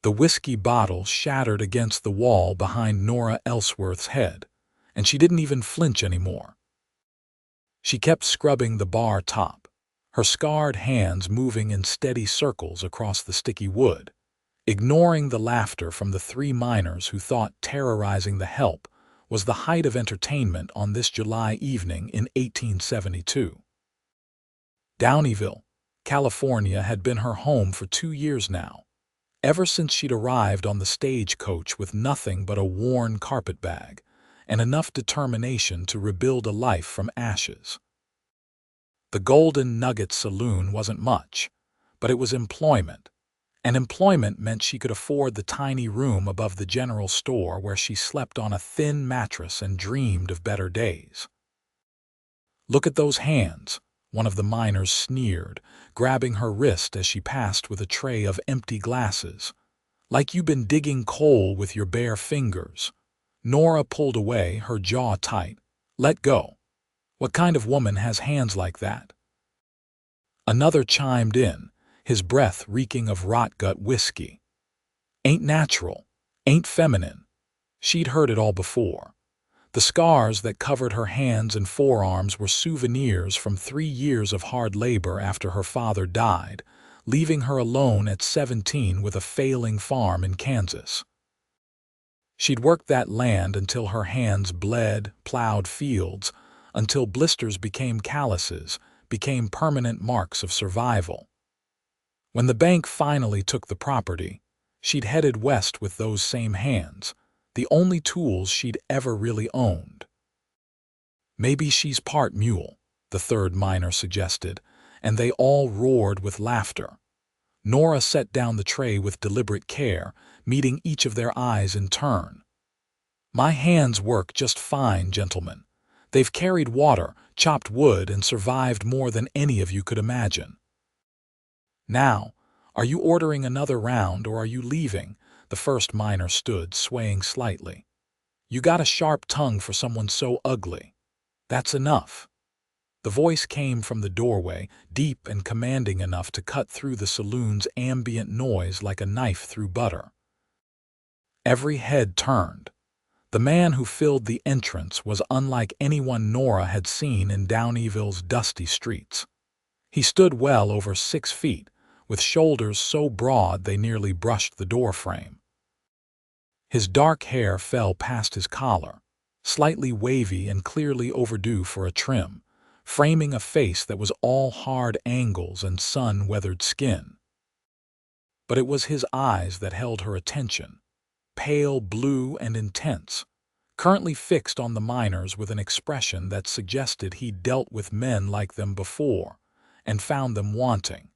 The whiskey bottle shattered against the wall behind Nora Ellsworth's head, and she didn't even flinch anymore. She kept scrubbing the bar top, her scarred hands moving in steady circles across the sticky wood, ignoring the laughter from the three miners who thought terrorizing the help was the height of entertainment on this July evening in 1872. Downieville, California had been her home for 2 years now, ever since she'd arrived on the stagecoach with nothing but a worn carpetbag and enough determination to rebuild a life from ashes. The Golden Nugget Saloon wasn't much, but it was employment, and employment meant she could afford the tiny room above the general store where she slept on a thin mattress and dreamed of better days. "Look at those hands," one of the miners sneered, grabbing her wrist as she passed with a tray of empty glasses. "Like you've been digging coal with your bare fingers." Nora pulled away, her jaw tight. "Let go. What kind of woman has hands like that?" Another chimed in, his breath reeking of rot-gut whiskey. "Ain't natural. Ain't feminine." She'd heard it all before. The scars that covered her hands and forearms were souvenirs from 3 years of hard labor after her father died, leaving her alone at 17 with a failing farm in Kansas. She'd worked that land until her hands bled, plowed fields, until blisters became calluses, became permanent marks of survival. When the bank finally took the property, she'd headed west with those same hands, the only tools she'd ever really owned. "Maybe she's part mule," the third miner suggested, and they all roared with laughter. Nora set down the tray with deliberate care, meeting each of their eyes in turn. "My hands work just fine, gentlemen. They've carried water, chopped wood, and survived more than any of you could imagine. Now, are you ordering another round or are you leaving?" The first miner stood, swaying slightly. "You got a sharp tongue for someone so ugly. That's enough." The voice came from the doorway, deep and commanding enough to cut through the saloon's ambient noise like a knife through butter. Every head turned. The man who filled the entrance was unlike anyone Nora had seen in Downieville's dusty streets. He stood well over 6 feet, with shoulders so broad they nearly brushed the doorframe. His dark hair fell past his collar, slightly wavy and clearly overdue for a trim, framing a face that was all hard angles and sun-weathered skin. But it was his eyes that held her attention, pale blue and intense, currently fixed on the miners with an expression that suggested he'd dealt with men like them before and found them wanting.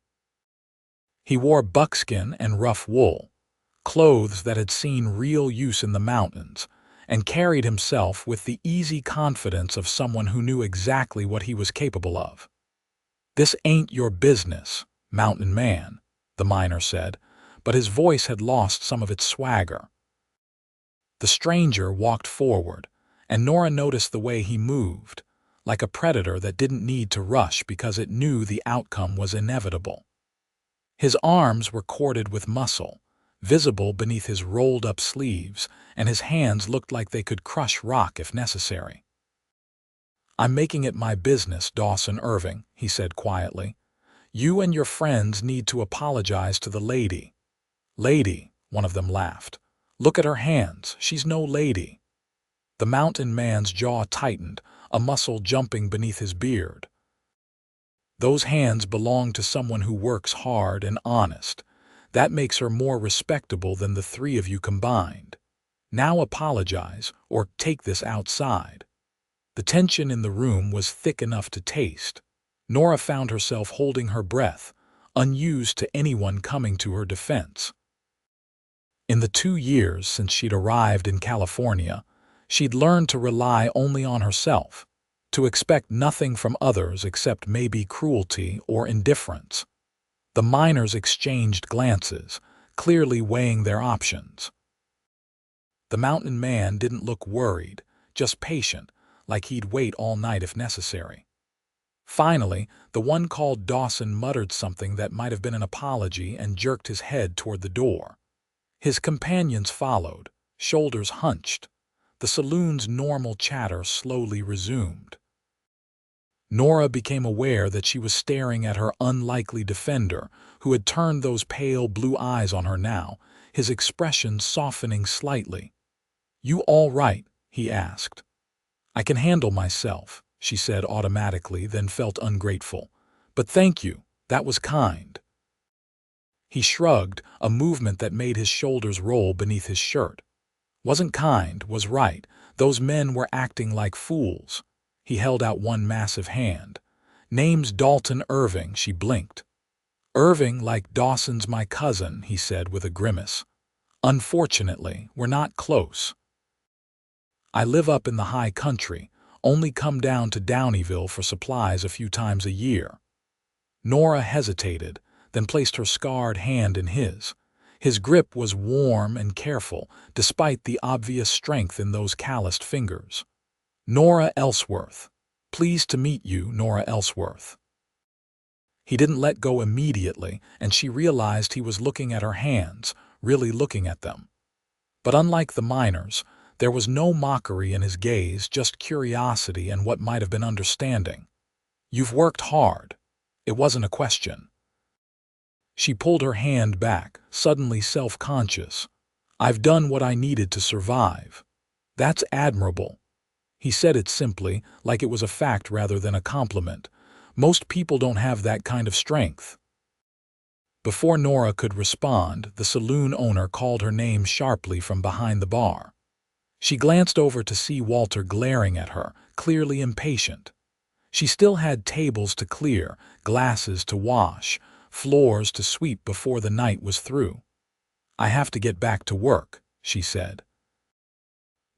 He wore buckskin and rough wool, clothes that had seen real use in the mountains, and carried himself with the easy confidence of someone who knew exactly what he was capable of. "This ain't your business, mountain man," the miner said, but his voice had lost some of its swagger. The stranger walked forward, and Nora noticed the way he moved, like a predator that didn't need to rush because it knew the outcome was inevitable. His arms were corded with muscle, visible beneath his rolled-up sleeves, and his hands looked like they could crush rock if necessary. "I'm making it my business, Dalton Irving," he said quietly. "You and your friends need to apologize to the lady." "Lady," one of them laughed. "Look at her hands. She's no lady." The mountain man's jaw tightened, a muscle jumping beneath his beard. "Those hands belong to someone who works hard and honest. That makes her more respectable than the 3 of you combined. Now apologize, or take this outside." The tension in the room was thick enough to taste. Nora found herself holding her breath, unused to anyone coming to her defense. In the 2 years since she'd arrived in California, she'd learned to rely only on herself, to expect nothing from others except maybe cruelty or indifference. The miners exchanged glances, clearly weighing their options. The mountain man didn't look worried, just patient, like he'd wait all night if necessary. Finally, the one called Dawson muttered something that might have been an apology and jerked his head toward the door. His companions followed, shoulders hunched. The saloon's normal chatter slowly resumed. Nora became aware that she was staring at her unlikely defender, who had turned those pale blue eyes on her now, his expression softening slightly. "You all right?" he asked. "I can handle myself," she said automatically, then felt ungrateful. "But thank you, that was kind." He shrugged, a movement that made his shoulders roll beneath his shirt. Wasn't kind, was right. Those men were acting like fools. He held out one massive hand. "Name's Dalton Irving," she blinked. "Irving, like Dawson's my cousin," he said with a grimace. "Unfortunately, we're not close. I live up in the high country, only come down to Downieville for supplies a few times a year." Nora hesitated, then placed her scarred hand in his. His grip was warm and careful, despite the obvious strength in those calloused fingers. "Nora Ellsworth. Pleased to meet you, Nora Ellsworth." He didn't let go immediately, and she realized he was looking at her hands, really looking at them. But unlike the miners, there was no mockery in his gaze, just curiosity and what might have been understanding. "You've worked hard." It wasn't a question. She pulled her hand back, suddenly self-conscious. "I've done what I needed to survive." "That's admirable." He said it simply, like it was a fact rather than a compliment. "Most people don't have that kind of strength." Before Nora could respond, the saloon owner called her name sharply from behind the bar. She glanced over to see Walter glaring at her, clearly impatient. She still had tables to clear, glasses to wash, floors to sweep before the night was through. "I have to get back to work," she said.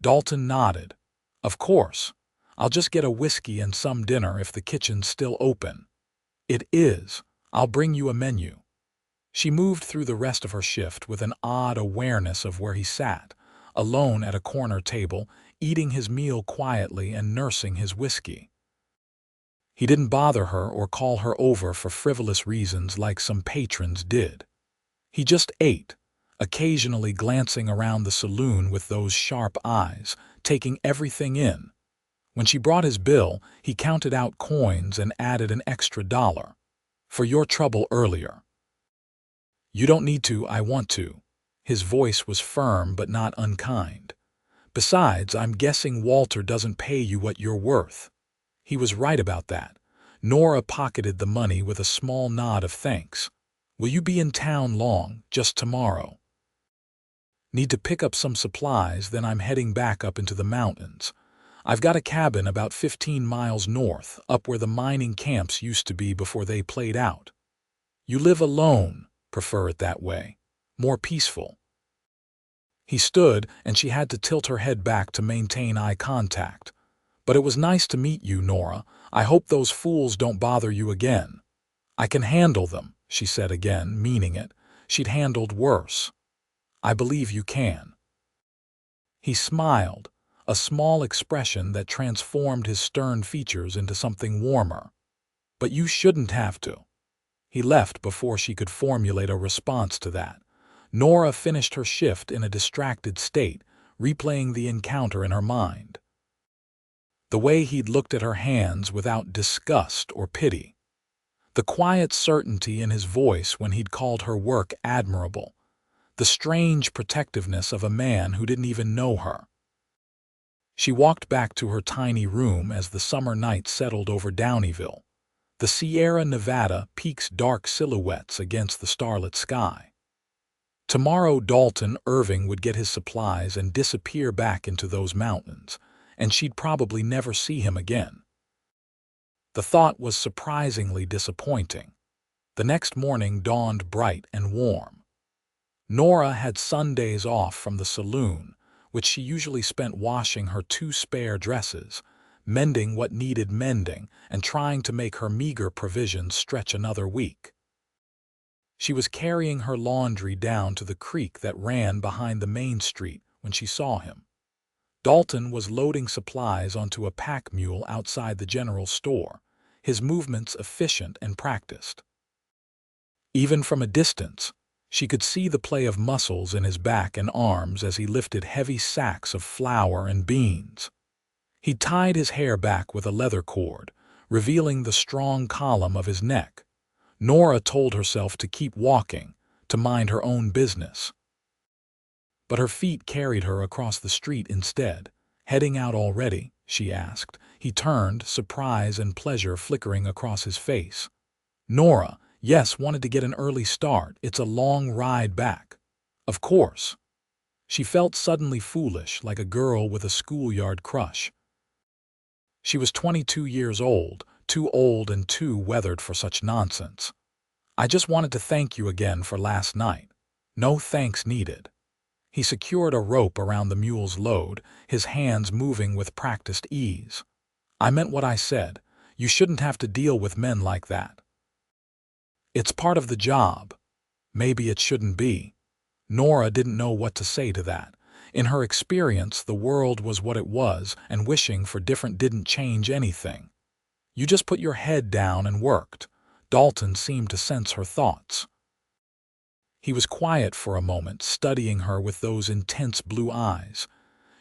Dalton nodded. "Of course. I'll just get a whiskey and some dinner if the kitchen's still open." "It is. I'll bring you a menu." She moved through the rest of her shift with an odd awareness of where he sat, alone at a corner table, eating his meal quietly and nursing his whiskey. He didn't bother her or call her over for frivolous reasons like some patrons did. He just ate, occasionally glancing around the saloon with those sharp eyes, taking everything in. When she brought his bill, he counted out coins and added an extra $1. "For your trouble earlier." "You don't need to, I want to." His voice was firm but not unkind. "Besides, I'm guessing Walter doesn't pay you what you're worth." He was right about that. Nora pocketed the money with a small nod of thanks. "Will you be in town long, just tomorrow?" "Need to pick up some supplies, then I'm heading back up into the mountains. I've got a cabin about 15 miles north, up where the mining camps used to be before they played out." "You live alone. Prefer it that way. More peaceful." He stood, and she had to tilt her head back to maintain eye contact. "But it was nice to meet you, Nora. I hope those fools don't bother you again." "I can handle them," she said again, meaning it. She'd handled worse. "I believe you can." He smiled, a small expression that transformed his stern features into something warmer. "But you shouldn't have to." He left before she could formulate a response to that. Nora finished her shift in a distracted state, replaying the encounter in her mind. The way he'd looked at her hands without disgust or pity. The quiet certainty in his voice when he'd called her work admirable. The strange protectiveness of a man who didn't even know her. She walked back to her tiny room as the summer night settled over Downieville. The Sierra Nevada peaks dark silhouettes against the starlit sky. Tomorrow Dalton Irving would get his supplies and disappear back into those mountains, and she'd probably never see him again. The thought was surprisingly disappointing. The next morning dawned bright and warm. Nora had Sundays off from the saloon, which she usually spent washing her 2 spare dresses, mending what needed mending, and trying to make her meager provisions stretch another week. She was carrying her laundry down to the creek that ran behind the main street when she saw him. Dalton was loading supplies onto a pack mule outside the general store, his movements efficient and practiced. Even from a distance, She could see the play of muscles in his back and arms as he lifted heavy sacks of flour and beans. He tied his hair back with a leather cord, revealing the strong column of his neck. Nora told herself to keep walking, to mind her own business. But her feet carried her across the street instead. "Heading out already?" she asked. He turned, surprise and pleasure flickering across his face. "Nora, yes, wanted to get an early start. It's a long ride back." "Of course." She felt suddenly foolish, like a girl with a schoolyard crush. She was 22 years old, too old and too weathered for such nonsense. "I just wanted to thank you again for last night." "No thanks needed." He secured a rope around the mule's load, his hands moving with practiced ease. "I meant what I said. You shouldn't have to deal with men like that." "It's part of the job." "Maybe it shouldn't be." Nora didn't know what to say to that. In her experience, the world was what it was, and wishing for different didn't change anything. You just put your head down and worked. Dalton seemed to sense her thoughts. He was quiet for a moment, studying her with those intense blue eyes.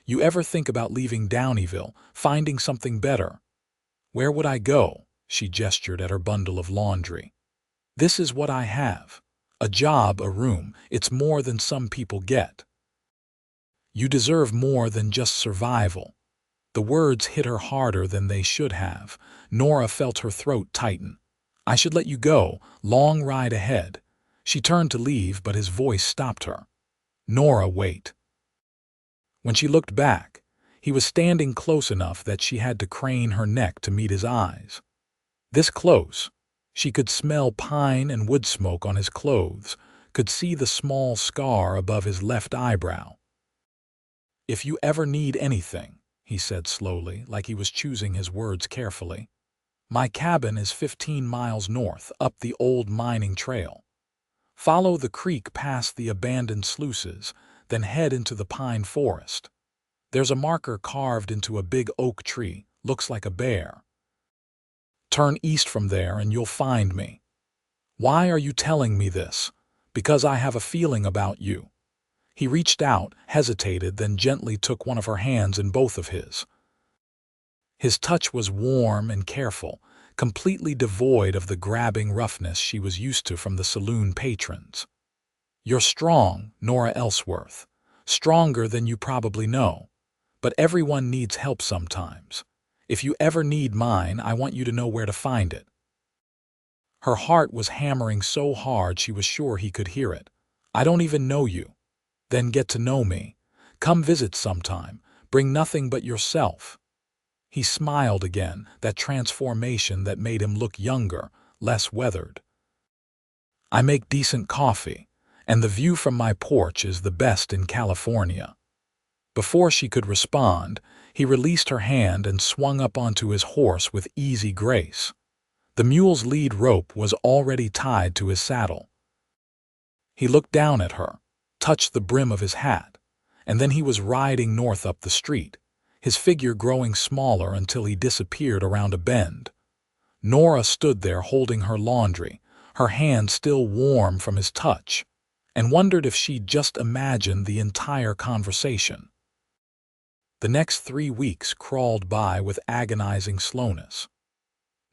"You ever think about leaving Downieville, finding something better?" "Where would I go?" She gestured at her bundle of laundry. "This is what I have. A job, a room. It's more than some people get." "You deserve more than just survival." The words hit her harder than they should have. Nora felt her throat tighten. "I should let you go. Long ride ahead." She turned to leave, but his voice stopped her. "Nora, wait." When she looked back, he was standing close enough that she had to crane her neck to meet his eyes. This close, she could smell pine and wood smoke on his clothes, could see the small scar above his left eyebrow. "If you ever need anything," he said slowly, like he was choosing his words carefully, "my cabin is 15 miles north, up the old mining trail. Follow the creek past the abandoned sluices, then head into the pine forest. There's a marker carved into a big oak tree, looks like a bear. Turn east from there and you'll find me." "Why are you telling me this?" "Because I have a feeling about you." He reached out, hesitated, then gently took one of her hands in both of his. His touch was warm and careful, completely devoid of the grabbing roughness she was used to from the saloon patrons. "You're strong, Nora Ellsworth. Stronger than you probably know. But everyone needs help sometimes. If you ever need mine, I want you to know where to find it." Her heart was hammering so hard she was sure he could hear it. "I don't even know you." "Then get to know me. Come visit sometime. Bring nothing but yourself." He smiled again, that transformation that made him look younger, less weathered. "I make decent coffee, and the view from my porch is the best in California." Before she could respond, he released her hand and swung up onto his horse with easy grace. The mule's lead rope was already tied to his saddle. He looked down at her, touched the brim of his hat, and then he was riding north up the street, his figure growing smaller until he disappeared around a bend. Nora stood there holding her laundry, her hand still warm from his touch, and wondered if she'd just imagined the entire conversation. The next 3 weeks crawled by with agonizing slowness.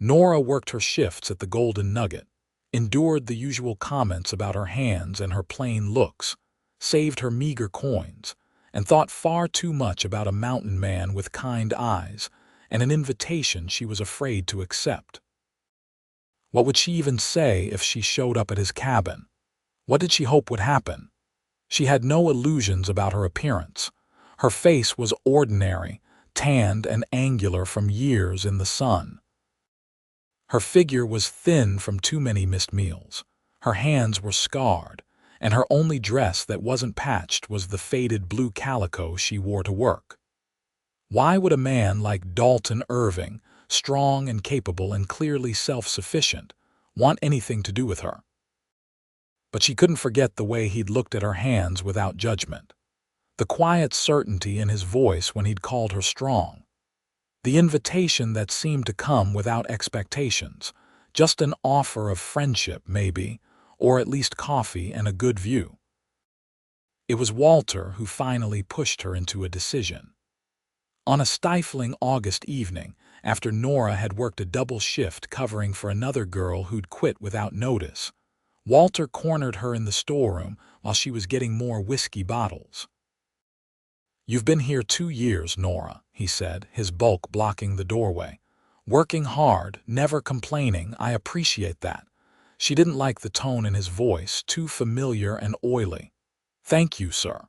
Nora worked her shifts at the Golden Nugget, endured the usual comments about her hands and her plain looks, saved her meager coins, and thought far too much about a mountain man with kind eyes and an invitation she was afraid to accept. What would she even say if she showed up at his cabin? What did she hope would happen? She had no illusions about her appearance. Her face was ordinary, tanned and angular from years in the sun. Her figure was thin from too many missed meals. Her hands were scarred, and her only dress that wasn't patched was the faded blue calico she wore to work. Why would a man like Dalton Irving, strong and capable and clearly self-sufficient, want anything to do with her? But she couldn't forget the way he'd looked at her hands without judgment. The quiet certainty in his voice when he'd called her strong. The invitation that seemed to come without expectations, just an offer of friendship maybe, or at least coffee and a good view. It was Walter who finally pushed her into a decision. On a stifling August evening, after Nora had worked a double shift covering for another girl who'd quit without notice, Walter cornered her in the storeroom while she was getting more whiskey bottles. "You've been here 2 years, Nora," he said, his bulk blocking the doorway. "Working hard, never complaining, I appreciate that." She didn't like the tone in his voice, too familiar and oily. "Thank you, sir.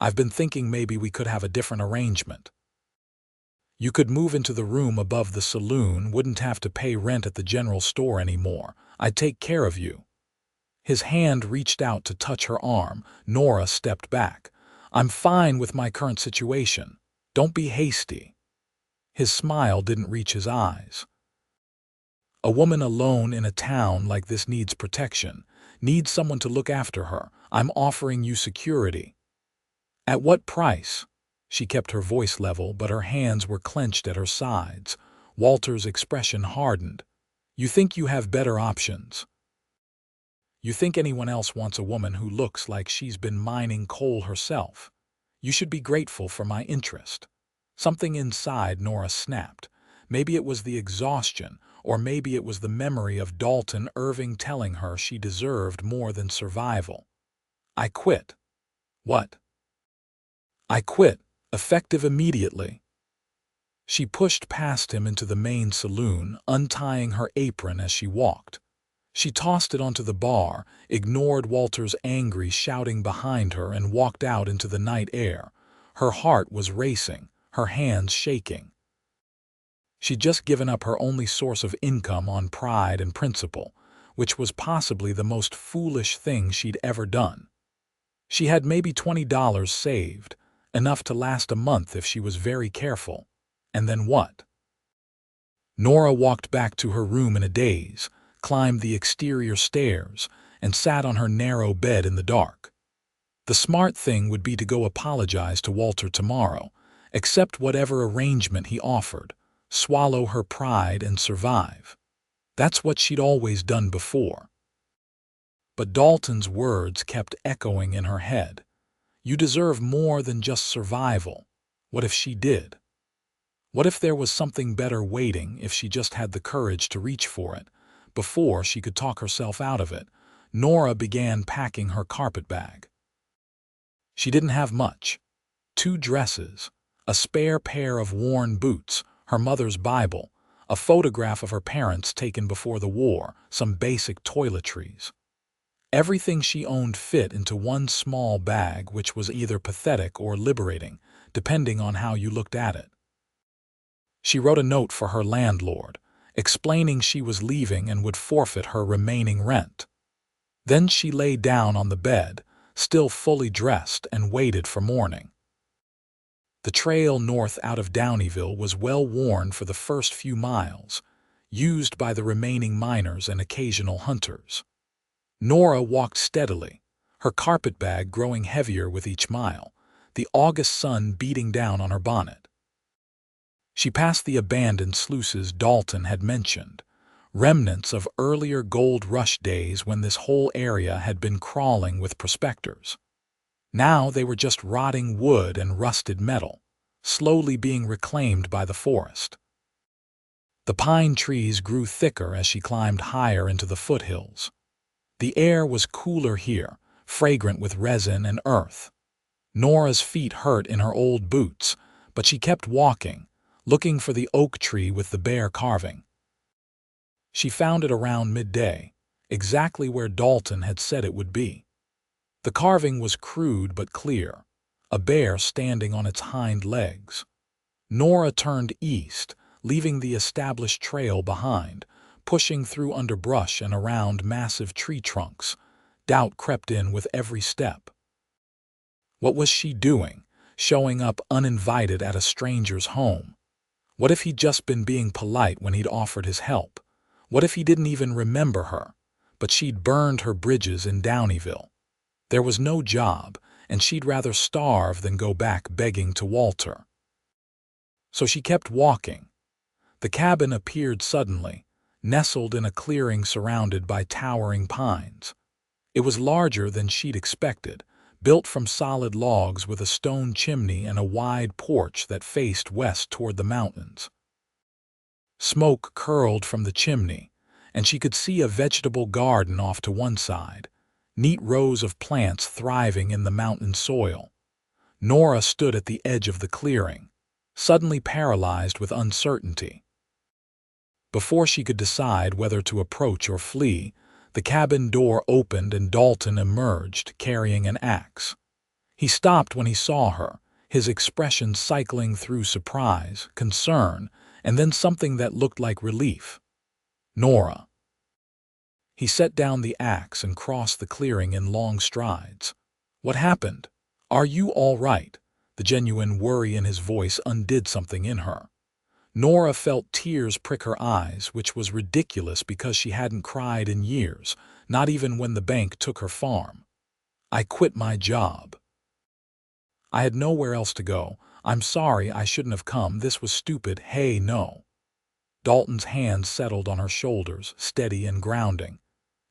I've been thinking maybe we could have a different arrangement. You could move into the room above the saloon, wouldn't have to pay rent at the general store anymore. I'd take care of you." His hand reached out to touch her arm. Nora stepped back. "I'm fine with my current situation. Don't be hasty." His smile didn't reach his eyes. "A woman alone in a town like this needs protection, needs someone to look after her. I'm offering you security." "At what price?" She kept her voice level, but her hands were clenched at her sides. Walter's expression hardened. "You think you have better options? You think anyone else wants a woman who looks like she's been mining coal herself? You should be grateful for my interest." Something inside Nora snapped. Maybe it was the exhaustion, or maybe it was the memory of Dalton Irving telling her she deserved more than survival. "I quit." "What?" "I quit, effective immediately." She pushed past him into the main saloon, untying her apron as she walked. She tossed it onto the bar, ignored Walter's angry shouting behind her, and walked out into the night air. Her heart was racing, her hands shaking. She'd just given up her only source of income on pride and principle, which was possibly the most foolish thing she'd ever done. She had maybe $20 saved, enough to last a month if she was very careful. And then what? Nora walked back to her room in a daze, climbed the exterior stairs, and sat on her narrow bed in the dark. The smart thing would be to go apologize to Walter tomorrow, accept whatever arrangement he offered, swallow her pride and survive. That's what she'd always done before. But Dalton's words kept echoing in her head. You deserve more than just survival. What if she did? What if there was something better waiting if she just had the courage to reach for it? Before she could talk herself out of it, Nora began packing her carpet bag. She didn't have much. 2 dresses, a spare pair of worn boots, her mother's Bible, a photograph of her parents taken before the war, some basic toiletries. Everything she owned fit into one small bag, which was either pathetic or liberating, depending on how you looked at it. She wrote a note for her landlord, explaining she was leaving and would forfeit her remaining rent. Then she lay down on the bed, still fully dressed, and waited for morning. The trail north out of Downieville was well worn for the first few miles, used by the remaining miners and occasional hunters. Nora walked steadily, her carpetbag growing heavier with each mile, the August sun beating down on her bonnet. She passed the abandoned sluices Dalton had mentioned, remnants of earlier gold rush days when this whole area had been crawling with prospectors. Now they were just rotting wood and rusted metal, slowly being reclaimed by the forest. The pine trees grew thicker as she climbed higher into the foothills. The air was cooler here, fragrant with resin and earth. Nora's feet hurt in her old boots, but she kept walking, looking for the oak tree with the bear carving. She found it around midday, exactly where Dalton had said it would be. The carving was crude but clear, a bear standing on its hind legs. Nora turned east, leaving the established trail behind, pushing through underbrush and around massive tree trunks. Doubt crept in with every step. What was she doing, showing up uninvited at a stranger's home? What if he'd just been being polite when he'd offered his help? What if he didn't even remember her, but she'd burned her bridges in Downieville? There was no job, and she'd rather starve than go back begging to Walter. So she kept walking. The cabin appeared suddenly, nestled in a clearing surrounded by towering pines. It was larger than she'd expected, built from solid logs with a stone chimney and a wide porch that faced west toward the mountains. Smoke curled from the chimney, and she could see a vegetable garden off to one side, neat rows of plants thriving in the mountain soil. Nora stood at the edge of the clearing, suddenly paralyzed with uncertainty. Before she could decide whether to approach or flee, the cabin door opened and Dalton emerged, carrying an axe. He stopped when he saw her, his expression cycling through surprise, concern, and then something that looked like relief. "Nora." He set down the axe and crossed the clearing in long strides. "What happened? Are you all right?" The genuine worry in his voice undid something in her. Nora felt tears prick her eyes, which was ridiculous because she hadn't cried in years, not even when the bank took her farm. "I quit my job. I had nowhere else to go. I'm sorry, I shouldn't have come. This was stupid. Hey, no." Dalton's hand settled on her shoulders, steady and grounding.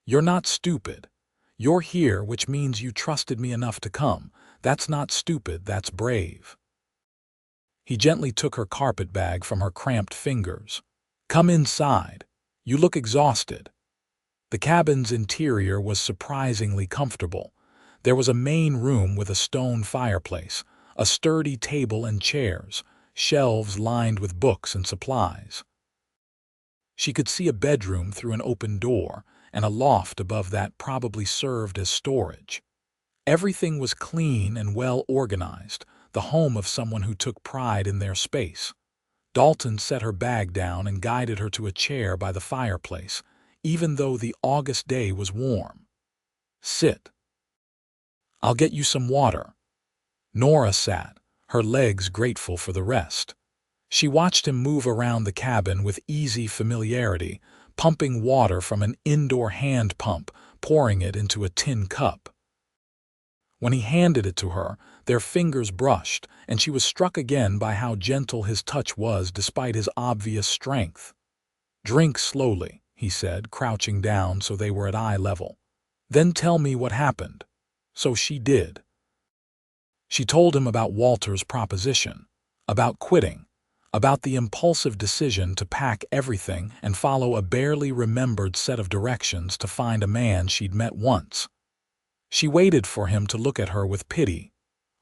"You're not stupid. You're here, which means you trusted me enough to come. That's not stupid, that's brave." He gently took her carpet bag from her cramped fingers. "Come inside. You look exhausted." The cabin's interior was surprisingly comfortable. There was a main room with a stone fireplace, a sturdy table and chairs, shelves lined with books and supplies. She could see a bedroom through an open door, and a loft above that probably served as storage. Everything was clean and well organized, the home of someone who took pride in their space. Dalton set her bag down and guided her to a chair by the fireplace, even though the August day was warm. "Sit. I'll get you some water." Nora sat, her legs grateful for the rest. She watched him move around the cabin with easy familiarity, pumping water from an indoor hand pump, pouring it into a tin cup. When he handed it to her, their fingers brushed, and she was struck again by how gentle his touch was despite his obvious strength. "Drink slowly," he said, crouching down so they were at eye level. "Then tell me what happened." So she did. She told him about Walter's proposition, about quitting, about the impulsive decision to pack everything and follow a barely remembered set of directions to find a man she'd met once. She waited for him to look at her with pity,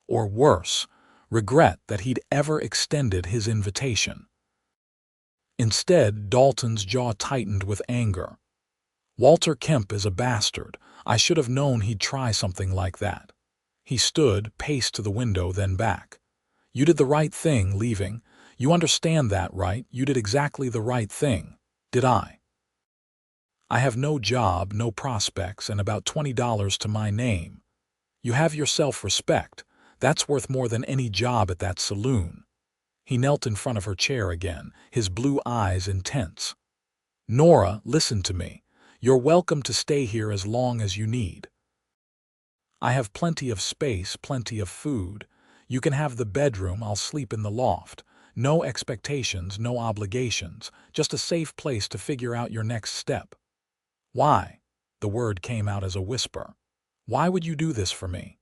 or worse, regret that he'd ever extended his invitation. Instead, Dalton's jaw tightened with anger. "Walter Kemp is a bastard. I should have known he'd try something like that." He stood, paced to the window, then back. "You did the right thing leaving. You understand that, right? You did exactly the right thing. Did I? I have no job, no prospects, and about $20 to my name. You have your self-respect. That's worth more than any job at that saloon." He knelt in front of her chair again, his blue eyes intense. "Nora, listen to me. You're welcome to stay here as long as you need. I have plenty of space, plenty of food. You can have the bedroom, I'll sleep in the loft. No expectations, no obligations, just a safe place to figure out your next step." "Why?" The word came out as a whisper. "Why would you do this for me?"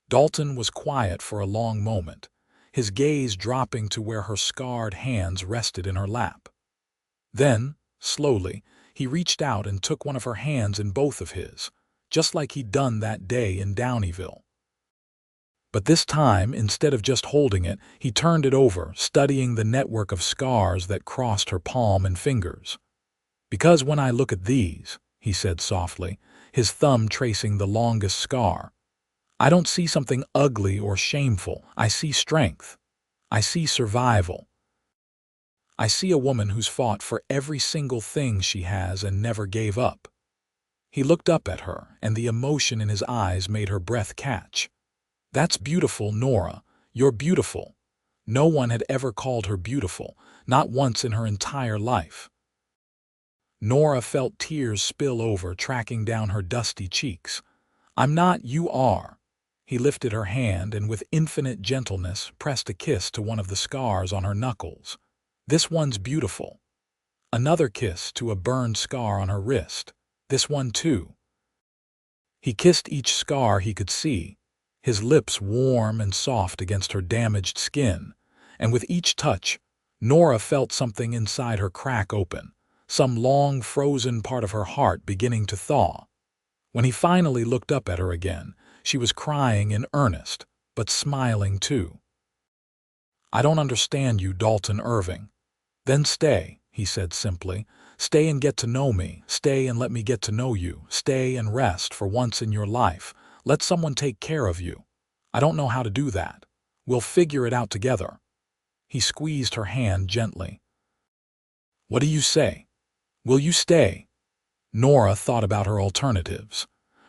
Dalton was quiet for a long moment, his gaze dropping to where her scarred hands rested in her lap. Then, slowly, he reached out and took one of her hands in both of his, just like he'd done that day in Downieville. But this time, instead of just holding it, he turned it over, studying the network of scars that crossed her palm and fingers. "Because when I look at these," he said softly, his thumb tracing the longest scar, "I don't see something ugly or shameful. I see strength. I see survival. I see a woman who's fought for every single thing she has and never gave up." He looked up at her, and the emotion in his eyes made her breath catch. "That's beautiful, Nora. You're beautiful." No one had ever called her beautiful, not once in her entire life. Nora felt tears spill over, tracking down her dusty cheeks. "I'm not, you are." He lifted her hand and with infinite gentleness pressed a kiss to one of the scars on her knuckles. "This one's beautiful." Another kiss to a burned scar on her wrist. "This one too." He kissed each scar he could see, his lips warm and soft against her damaged skin, and with each touch, Nora felt something inside her crack open, some long frozen part of her heart beginning to thaw. When he finally looked up at her again, she was crying in earnest, but smiling too. "I don't understand you, Dalton Irving." "Then stay," he said simply. "Stay and get to know me. Stay and let me get to know you. Stay and rest for once in your life. Let someone take care of you. I don't know how to do that. We'll figure it out together." He squeezed her hand gently. "What do you say? Will you stay?" Nora thought about her alternatives.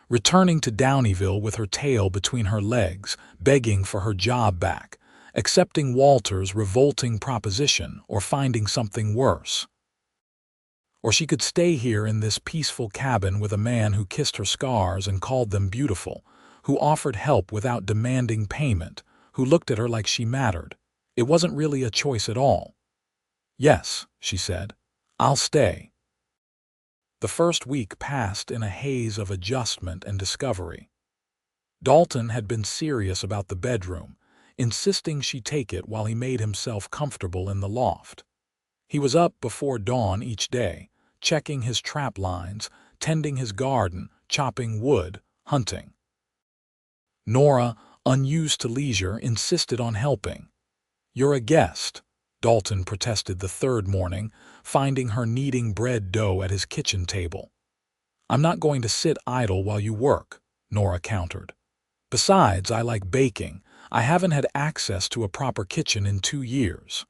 Returning to Downieville with her tail between her legs, begging for her job back, accepting Walter's revolting proposition, or finding something worse. Or she could stay here in this peaceful cabin with a man who kissed her scars and called them beautiful, who offered help without demanding payment, who looked at her like she mattered. It wasn't really a choice at all. "Yes," she said, "I'll stay." The first week passed in a haze of adjustment and discovery. Dalton had been serious about the bedroom, insisting she take it while he made himself comfortable in the loft. He was up before dawn each day, checking his trap lines, tending his garden, chopping wood, hunting. Nora, unused to leisure, insisted on helping. "You're a guest," Dalton protested the third morning, finding her kneading bread dough at his kitchen table. "I'm not going to sit idle while you work," Nora countered. "Besides, I like baking. I haven't had access to a proper kitchen in 2 years."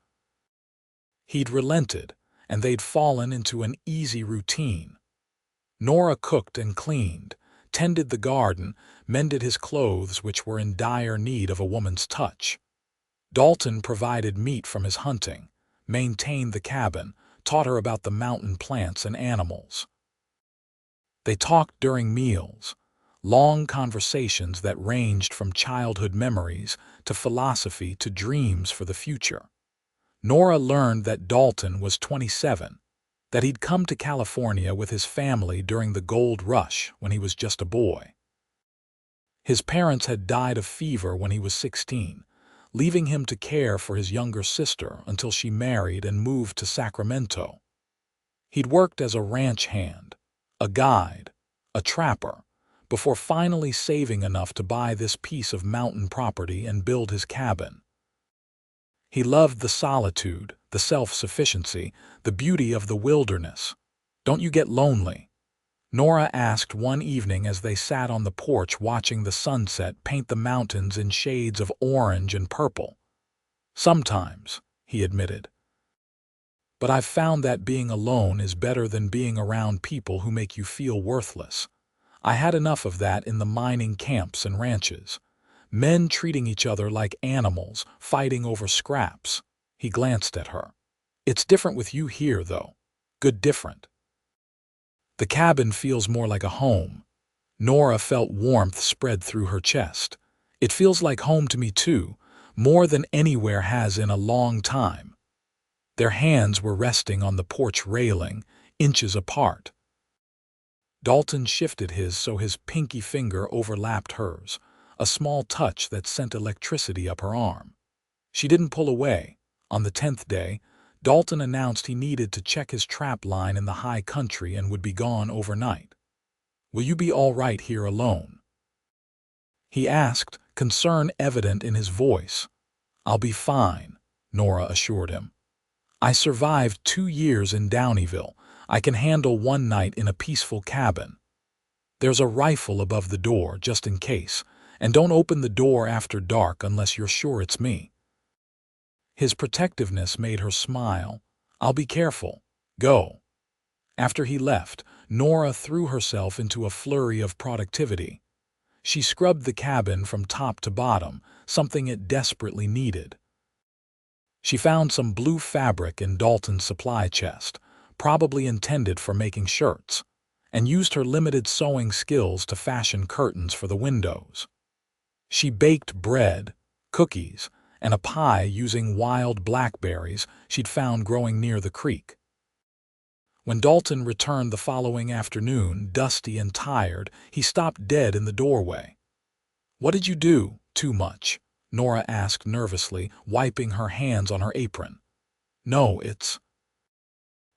He'd relented, and they'd fallen into an easy routine. Nora cooked and cleaned, tended the garden, mended his clothes, which were in dire need of a woman's touch. Dalton provided meat from his hunting, maintained the cabin, taught her about the mountain plants and animals. They talked during meals, long conversations that ranged from childhood memories to philosophy to dreams for the future. Nora learned that Dalton was 27, that he'd come to California with his family during the gold rush when he was just a boy. His parents had died of fever when he was 16, leaving him to care for his younger sister until she married and moved to Sacramento. He'd worked as a ranch hand, a guide, a trapper, before finally saving enough to buy this piece of mountain property and build his cabin. He loved the solitude, the self-sufficiency, the beauty of the wilderness. "Don't you get lonely?" Nora asked one evening as they sat on the porch watching the sunset paint the mountains in shades of orange and purple. "Sometimes," he admitted. "But I've found that being alone is better than being around people who make you feel worthless. I had enough of that in the mining camps and ranches. Men treating each other like animals, fighting over scraps." He glanced at her. "It's different with you here, though. Good different." "The cabin feels more like a home." Nora felt warmth spread through her chest. "It feels like home to me too, more than anywhere has in a long time." Their hands were resting on the porch railing, inches apart. Dalton shifted his so his pinky finger overlapped hers, a small touch that sent electricity up her arm. She didn't pull away. On the 10th day, Dalton announced he needed to check his trap line in the high country and would be gone overnight. "Will you be all right here alone?" he asked, concern evident in his voice. "I'll be fine," Nora assured him. "I survived 2 years in Downieville. I can handle one night in a peaceful cabin. There's a rifle above the door, just in case, and don't open the door after dark unless you're sure it's me." His protectiveness made her smile. "I'll be careful. Go." After he left, Nora threw herself into a flurry of productivity. She scrubbed the cabin from top to bottom, something it desperately needed. She found some blue fabric in Dalton's supply chest, probably intended for making shirts, and used her limited sewing skills to fashion curtains for the windows. She baked bread, cookies, and a pie using wild blackberries she'd found growing near the creek. When Dalton returned the following afternoon, dusty and tired, he stopped dead in the doorway. "What did you do?" "Too much," Nora asked nervously, wiping her hands on her apron. "No, it's—"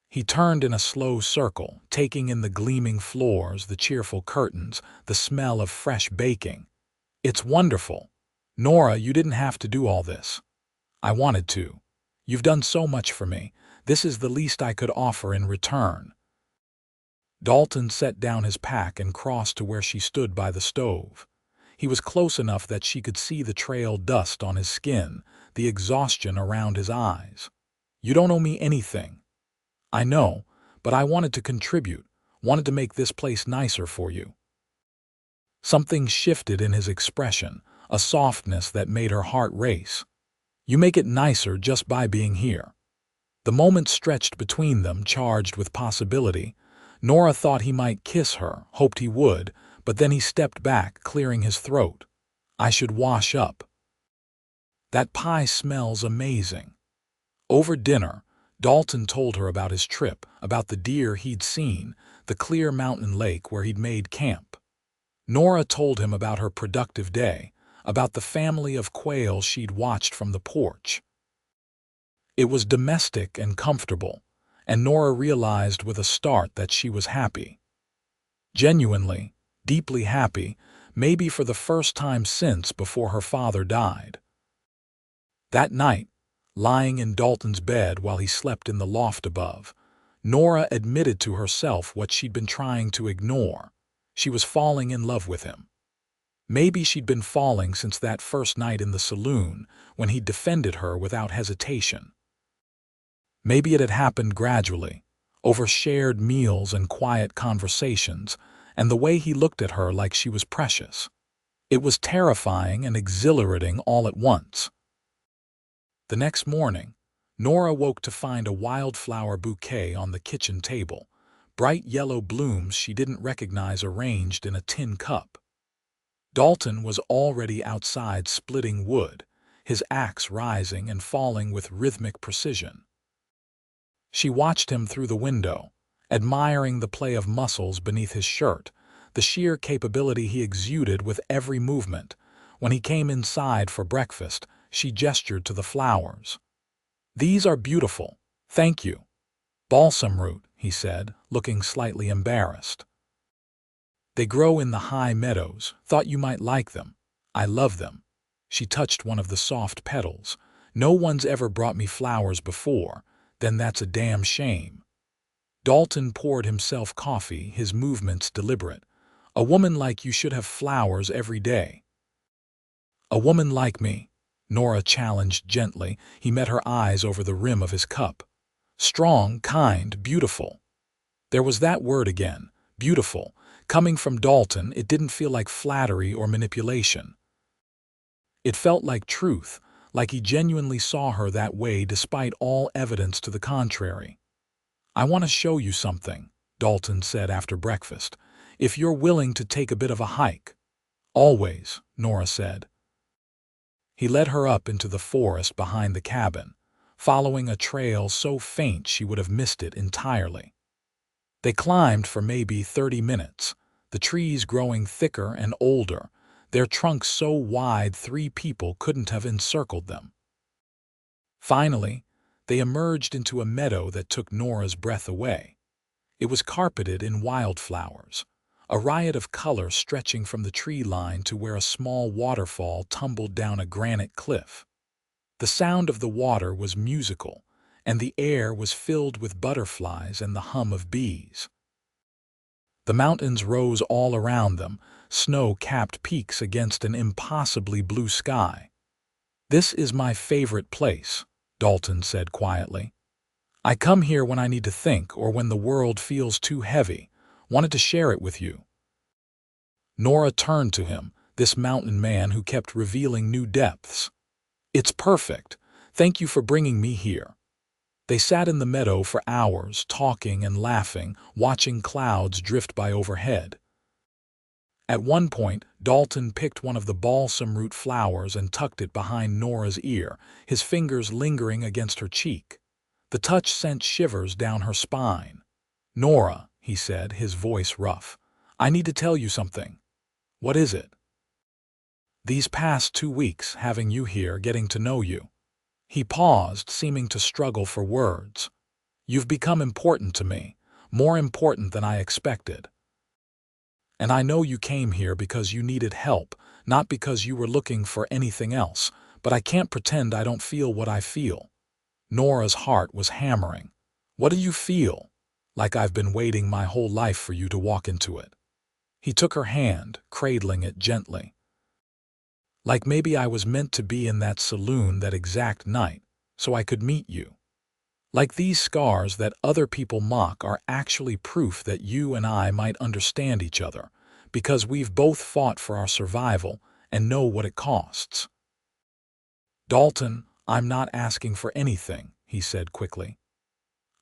He turned in a slow circle, taking in the gleaming floors, the cheerful curtains, the smell of fresh baking. "It's wonderful. Nora, you didn't have to do all this. I wanted to. You've done so much for me. This is the least I could offer in return." Dalton set down his pack and crossed to where she stood by the stove. He was close enough that she could see the trail dust on his skin, the exhaustion around his eyes. "You don't owe me anything. I know, but I wanted to contribute, wanted to make this place nicer for you." Something shifted in his expression, a softness that made her heart race. "You make it nicer just by being here." The moment stretched between them, charged with possibility. Nora thought he might kiss her, hoped he would, but then he stepped back, clearing his throat. "I should wash up. That pie smells amazing." Over dinner, Dalton told her about his trip, about the deer he'd seen, the clear mountain lake where he'd made camp. Nora told him about her productive day, about the family of quail she'd watched from the porch. It was domestic and comfortable, and Nora realized with a start that she was happy. Genuinely, deeply happy, maybe for the first time since before her father died. That night, lying in Dalton's bed while he slept in the loft above, Nora admitted to herself what she'd been trying to ignore. She was falling in love with him. Maybe she'd been falling since that first night in the saloon when he defended her without hesitation. Maybe it had happened gradually, over shared meals and quiet conversations, and the way he looked at her like she was precious. It was terrifying and exhilarating all at once. The next morning, Nora woke to find a wildflower bouquet on the kitchen table, bright yellow blooms she didn't recognize arranged in a tin cup. Dalton was already outside splitting wood, his axe rising and falling with rhythmic precision. She watched him through the window, admiring the play of muscles beneath his shirt, the sheer capability he exuded with every movement. When he came inside for breakfast, she gestured to the flowers. "These are beautiful, thank you." "Balsam root," he said, looking slightly embarrassed. "They grow in the high meadows. Thought you might like them. I love them." She touched one of the soft petals. "No one's ever brought me flowers before. Then that's a damn shame." Dalton poured himself coffee, his movements deliberate. "A woman like you should have flowers every day." "A woman like me," Nora challenged gently. He met her eyes over the rim of his cup. "Strong, kind, beautiful." There was that word again, beautiful. Coming from Dalton, it didn't feel like flattery or manipulation. It felt like truth, like he genuinely saw her that way despite all evidence to the contrary. "I want to show you something," Dalton said after breakfast, "if you're willing to take a bit of a hike." "Always," Nora said. He led her up into the forest behind the cabin, following a trail so faint she would have missed it entirely. They climbed for maybe 30 minutes, the trees growing thicker and older, their trunks so wide 3 people couldn't have encircled them. Finally, they emerged into a meadow that took Nora's breath away. It was carpeted in wildflowers, a riot of color stretching from the tree line to where a small waterfall tumbled down a granite cliff. The sound of the water was musical, and the air was filled with butterflies and the hum of bees. The mountains rose all around them, snow-capped peaks against an impossibly blue sky. "This is my favorite place," Dalton said quietly. "I come here when I need to think or when the world feels too heavy. Wanted to share it with you." Nora turned to him, this mountain man who kept revealing new depths. "It's perfect. Thank you for bringing me here." They sat in the meadow for hours, talking and laughing, watching clouds drift by overhead. At one point, Dalton picked one of the balsam root flowers and tucked it behind Nora's ear, his fingers lingering against her cheek. The touch sent shivers down her spine. "Nora," he said, his voice rough, "I need to tell you something." "What is it?" "These past 2 weeks, having you here, getting to know you." He paused, seeming to struggle for words. "You've become important to me, more important than I expected. And I know you came here because you needed help, not because you were looking for anything else, but I can't pretend I don't feel what I feel." Nora's heart was hammering. "What do you feel?" "Like I've been waiting my whole life for you to walk into it." He took her hand, cradling it gently. "Like maybe I was meant to be in that saloon that exact night, so I could meet you. Like these scars that other people mock are actually proof that you and I might understand each other, because we've both fought for our survival and know what it costs." "Dalton, I'm not asking for anything," he said quickly.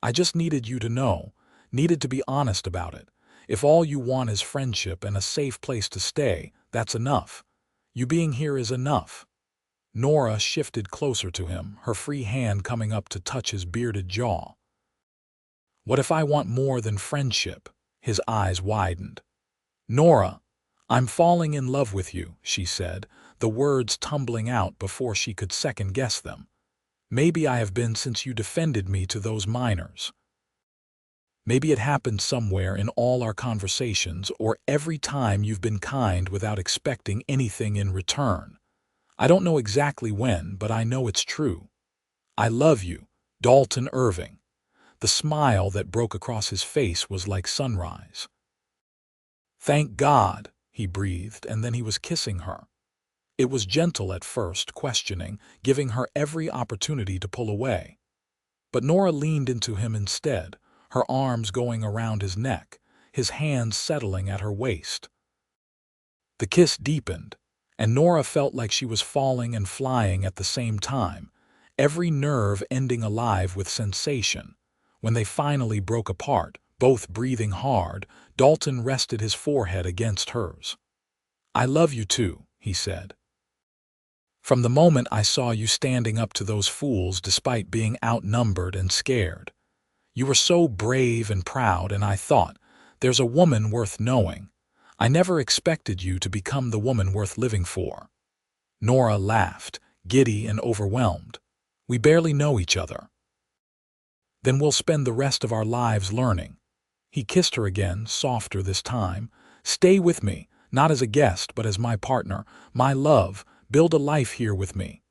"I just needed you to know, needed to be honest about it. If all you want is friendship and a safe place to stay, that's enough. You being here is enough." Nora shifted closer to him, her free hand coming up to touch his bearded jaw. "What if I want more than friendship?" His eyes widened. "Nora, I'm falling in love with you," she said, the words tumbling out before she could second-guess them. "Maybe I have been since you defended me to those miners. Maybe it happened somewhere in all our conversations or every time you've been kind without expecting anything in return. I don't know exactly when, but I know it's true. I love you, Dalton Irving." The smile that broke across his face was like sunrise. "Thank God," he breathed, and then he was kissing her. It was gentle at first, questioning, giving her every opportunity to pull away. But Nora leaned into him instead, her arms going around his neck, his hands settling at her waist. The kiss deepened, and Nora felt like she was falling and flying at the same time, every nerve ending alive with sensation. When they finally broke apart, both breathing hard, Dalton rested his forehead against hers. "I love you too," he said. "From the moment I saw you standing up to those fools despite being outnumbered and scared. You were so brave and proud, and I thought, there's a woman worth knowing. I never expected you to become the woman worth living for." Nora laughed, giddy and overwhelmed. "We barely know each other." "Then we'll spend the rest of our lives learning." He kissed her again, softer this time. "Stay with me, not as a guest, but as my partner, my love. Build a life here with me."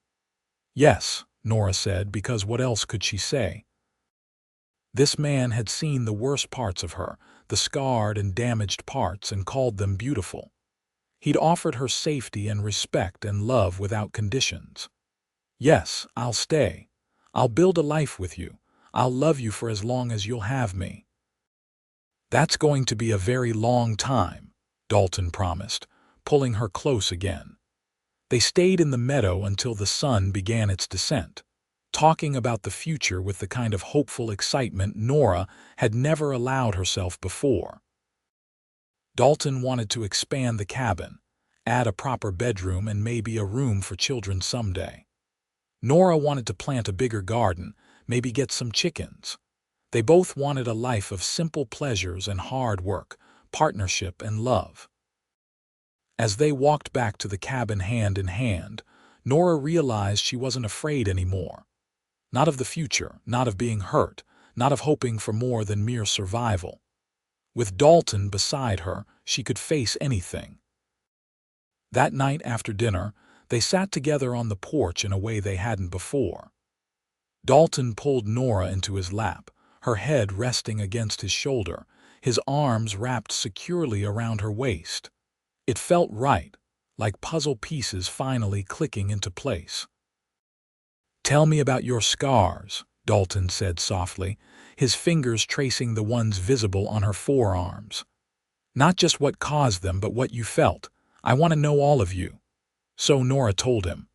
"Yes," Nora said, because what else could she say? This man had seen the worst parts of her, the scarred and damaged parts, and called them beautiful. He'd offered her safety and respect and love without conditions. "Yes, I'll stay. I'll build a life with you. I'll love you for as long as you'll have me." "That's going to be a very long time," Dalton promised, pulling her close again. They stayed in the meadow until the sun began its descent, talking about the future with the kind of hopeful excitement Nora had never allowed herself before. Dalton wanted to expand the cabin, add a proper bedroom and maybe a room for children someday. Nora wanted to plant a bigger garden, maybe get some chickens. They both wanted a life of simple pleasures and hard work, partnership and love. As they walked back to the cabin hand in hand, Nora realized she wasn't afraid anymore. Not of the future, not of being hurt, not of hoping for more than mere survival. With Dalton beside her, she could face anything. That night after dinner, they sat together on the porch in a way they hadn't before. Dalton pulled Nora into his lap, her head resting against his shoulder, his arms wrapped securely around her waist. It felt right, like puzzle pieces finally clicking into place. "Tell me about your scars," Dalton said softly, his fingers tracing the ones visible on her forearms. "Not just what caused them, but what you felt. I want to know all of you." So Nora told him.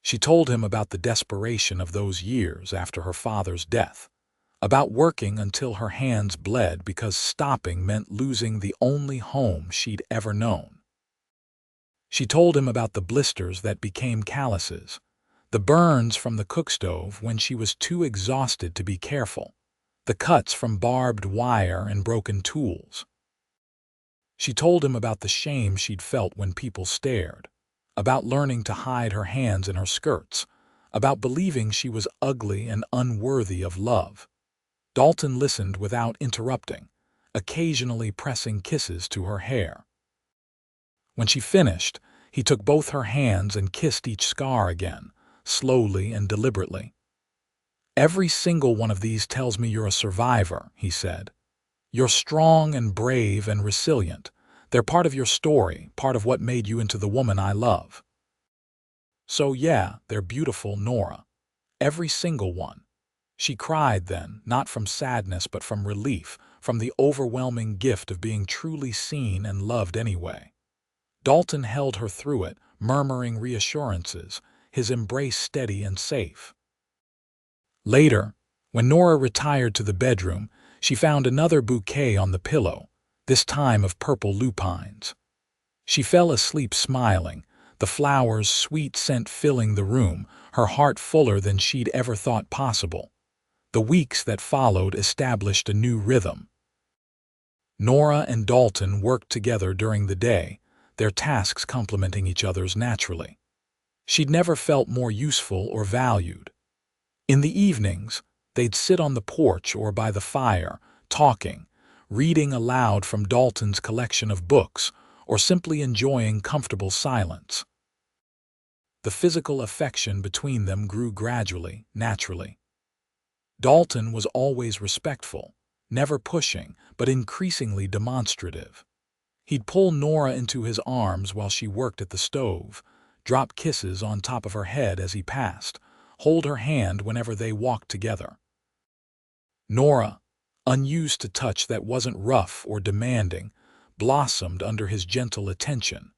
She told him about the desperation of those years after her father's death, about working until her hands bled because stopping meant losing the only home she'd ever known. She told him about the blisters that became calluses, the burns from the cook stove when she was too exhausted to be careful, the cuts from barbed wire and broken tools. She told him about the shame she'd felt when people stared, about learning to hide her hands in her skirts, about believing she was ugly and unworthy of love. Dalton listened without interrupting, occasionally pressing kisses to her hair. When she finished, he took both her hands and kissed each scar again, slowly and deliberately. "Every single one of these tells me you're a survivor," he said. "You're strong and brave and resilient. They're part of your story, part of what made you into the woman I love." "So yeah, they're beautiful, Nora. Every single one." She cried then, not from sadness but from relief, from the overwhelming gift of being truly seen and loved anyway. Dalton held her through it, murmuring reassurances, his embrace steady and safe. Later, when Nora retired to the bedroom, she found another bouquet on the pillow, this time of purple lupines. She fell asleep smiling, the flowers' sweet scent filling the room, her heart fuller than she'd ever thought possible. The weeks that followed established a new rhythm. Nora and Dalton worked together during the day, their tasks complementing each other's naturally. She'd never felt more useful or valued. In the evenings, they'd sit on the porch or by the fire, talking, reading aloud from Dalton's collection of books, or simply enjoying comfortable silence. The physical affection between them grew gradually, naturally. Dalton was always respectful, never pushing, but increasingly demonstrative. He'd pull Nora into his arms while she worked at the stove, drop kisses on top of her head as he passed, hold her hand whenever they walked together. Nora, unused to touch that wasn't rough or demanding, blossomed under his gentle attention.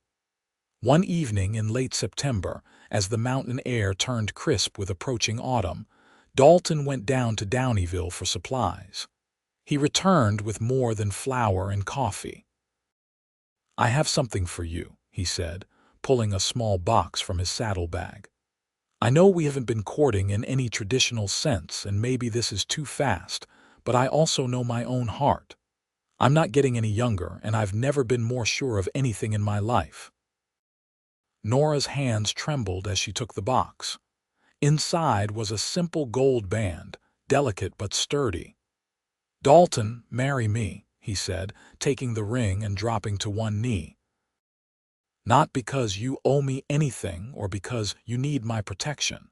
One evening in late September, as the mountain air turned crisp with approaching autumn, Dalton went down to Downieville for supplies. He returned with more than flour and coffee. "I have something for you," he said, pulling a small box from his saddlebag. "I know we haven't been courting in any traditional sense, and maybe this is too fast, but I also know my own heart. I'm not getting any younger, and I've never been more sure of anything in my life." Nora's hands trembled as she took the box. Inside was a simple gold band, delicate but sturdy. "Dalton, marry me," he said, taking the ring and dropping to one knee. "Not because you owe me anything or because you need my protection,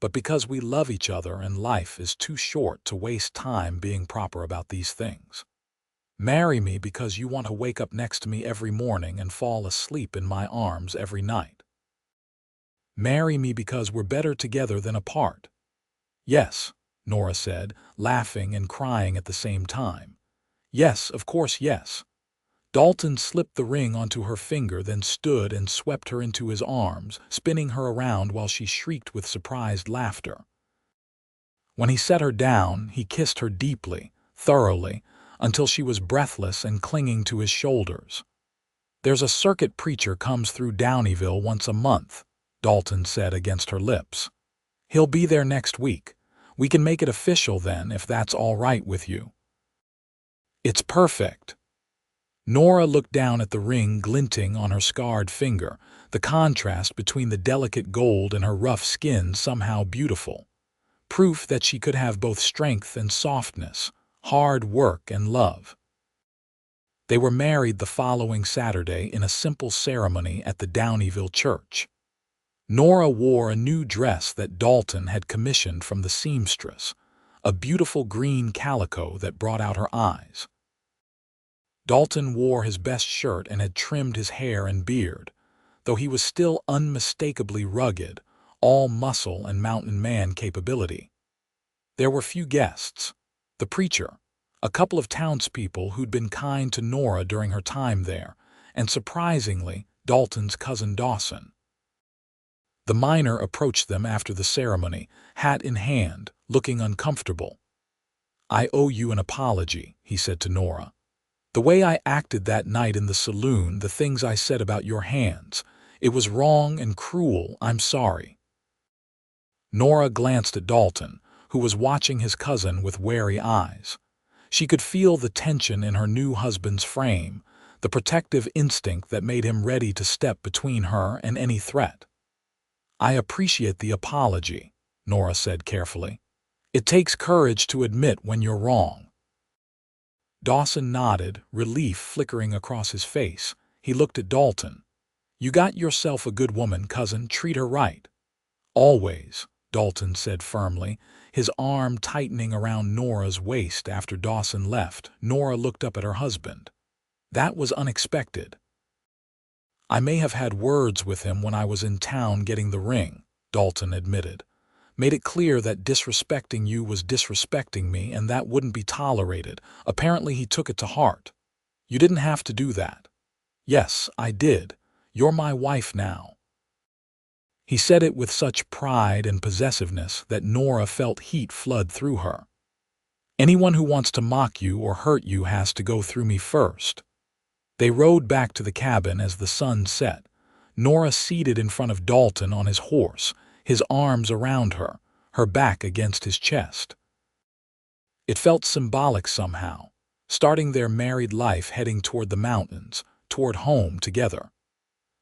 but because we love each other and life is too short to waste time being proper about these things. Marry me because you want to wake up next to me every morning and fall asleep in my arms every night. Marry me because we're better together than apart." "Yes," Nora said, laughing and crying at the same time. "Yes, of course, yes." Dalton slipped the ring onto her finger, then stood and swept her into his arms, spinning her around while she shrieked with surprised laughter. When he set her down, he kissed her deeply, thoroughly, until she was breathless and clinging to his shoulders. "There's a circuit preacher comes through Downieville once a month," Dalton said against her lips. "He'll be there next week. We can make it official then if that's all right with you." "It's perfect." Nora looked down at the ring glinting on her scarred finger, the contrast between the delicate gold and her rough skin somehow beautiful. Proof that she could have both strength and softness, hard work and love. They were married the following Saturday in a simple ceremony at the Downieville church. Nora wore a new dress that Dalton had commissioned from the seamstress, a beautiful green calico that brought out her eyes. Dalton wore his best shirt and had trimmed his hair and beard, though he was still unmistakably rugged, all muscle and mountain man capability. There were few guests: the preacher, a couple of townspeople who'd been kind to Nora during her time there, and surprisingly, Dalton's cousin Dawson. The miner approached them after the ceremony, hat in hand, looking uncomfortable. "I owe you an apology," he said to Nora. "The way I acted that night in the saloon, the things I said about your hands, it was wrong and cruel. I'm sorry." Nora glanced at Dalton, who was watching his cousin with wary eyes. She could feel the tension in her new husband's frame, the protective instinct that made him ready to step between her and any threat. "I appreciate the apology," Nora said carefully. "It takes courage to admit when you're wrong." Dawson nodded, relief flickering across his face. He looked at Dalton. "You got yourself a good woman, cousin. Treat her right." "Always," Dalton said firmly, his arm tightening around Nora's waist after Dawson left. Nora looked up at her husband. "That was unexpected." "I may have had words with him when I was in town getting the ring," Dalton admitted. "Made it clear that disrespecting you was disrespecting me and that wouldn't be tolerated. Apparently he took it to heart. You didn't have to do that." "Yes, I did. You're my wife now." He said it with such pride and possessiveness that Nora felt heat flood through her. "Anyone who wants to mock you or hurt you has to go through me first." They rode back to the cabin as the sun set, Nora seated in front of Dalton on his horse, his arms around her, her back against his chest. It felt symbolic somehow, starting their married life heading toward the mountains, toward home together.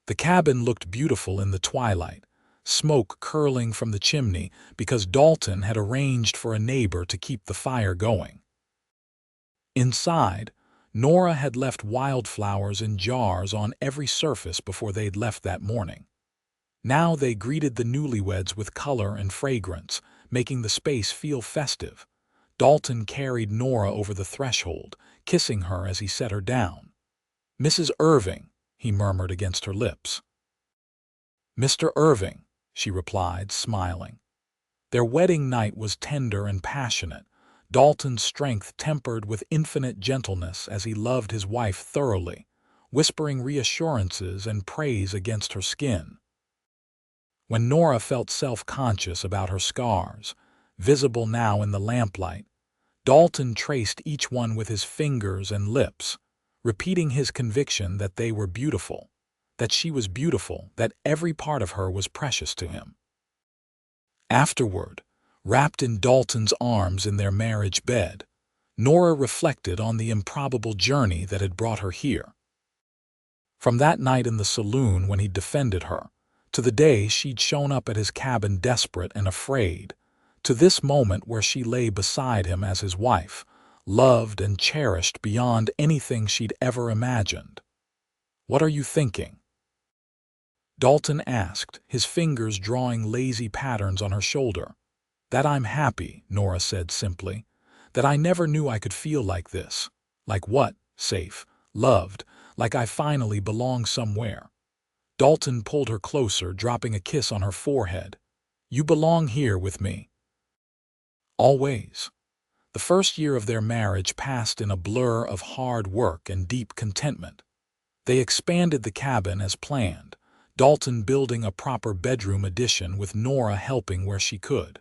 The cabin looked beautiful in the twilight, smoke curling from the chimney because Dalton had arranged for a neighbor to keep the fire going. Inside, Nora had left wildflowers in jars on every surface before they'd left that morning. Now they greeted the newlyweds with color and fragrance, making the space feel festive. Dalton carried Nora over the threshold, kissing her as he set her down. "Mrs. Irving," he murmured against her lips. "Mr. Irving," she replied, smiling. Their wedding night was tender and passionate, Dalton's strength tempered with infinite gentleness as he loved his wife thoroughly, whispering reassurances and praise against her skin. When Nora felt self-conscious about her scars, visible now in the lamplight, Dalton traced each one with his fingers and lips, repeating his conviction that they were beautiful, that she was beautiful, that every part of her was precious to him. Afterward, wrapped in Dalton's arms in their marriage bed, Nora reflected on the improbable journey that had brought her here. From that night in the saloon when he'd defended her, to the day she'd shown up at his cabin desperate and afraid, to this moment where she lay beside him as his wife, loved and cherished beyond anything she'd ever imagined. "What are you thinking?" Dalton asked, his fingers drawing lazy patterns on her shoulder. "That I'm happy," Nora said simply. "That I never knew I could feel like this." "Like what?" "Safe, loved, like I finally belong somewhere." Dalton pulled her closer, dropping a kiss on her forehead. "You belong here with me." Always. The first year of their marriage passed in a blur of hard work and deep contentment. They expanded the cabin as planned, Dalton building a proper bedroom addition with Nora helping where she could.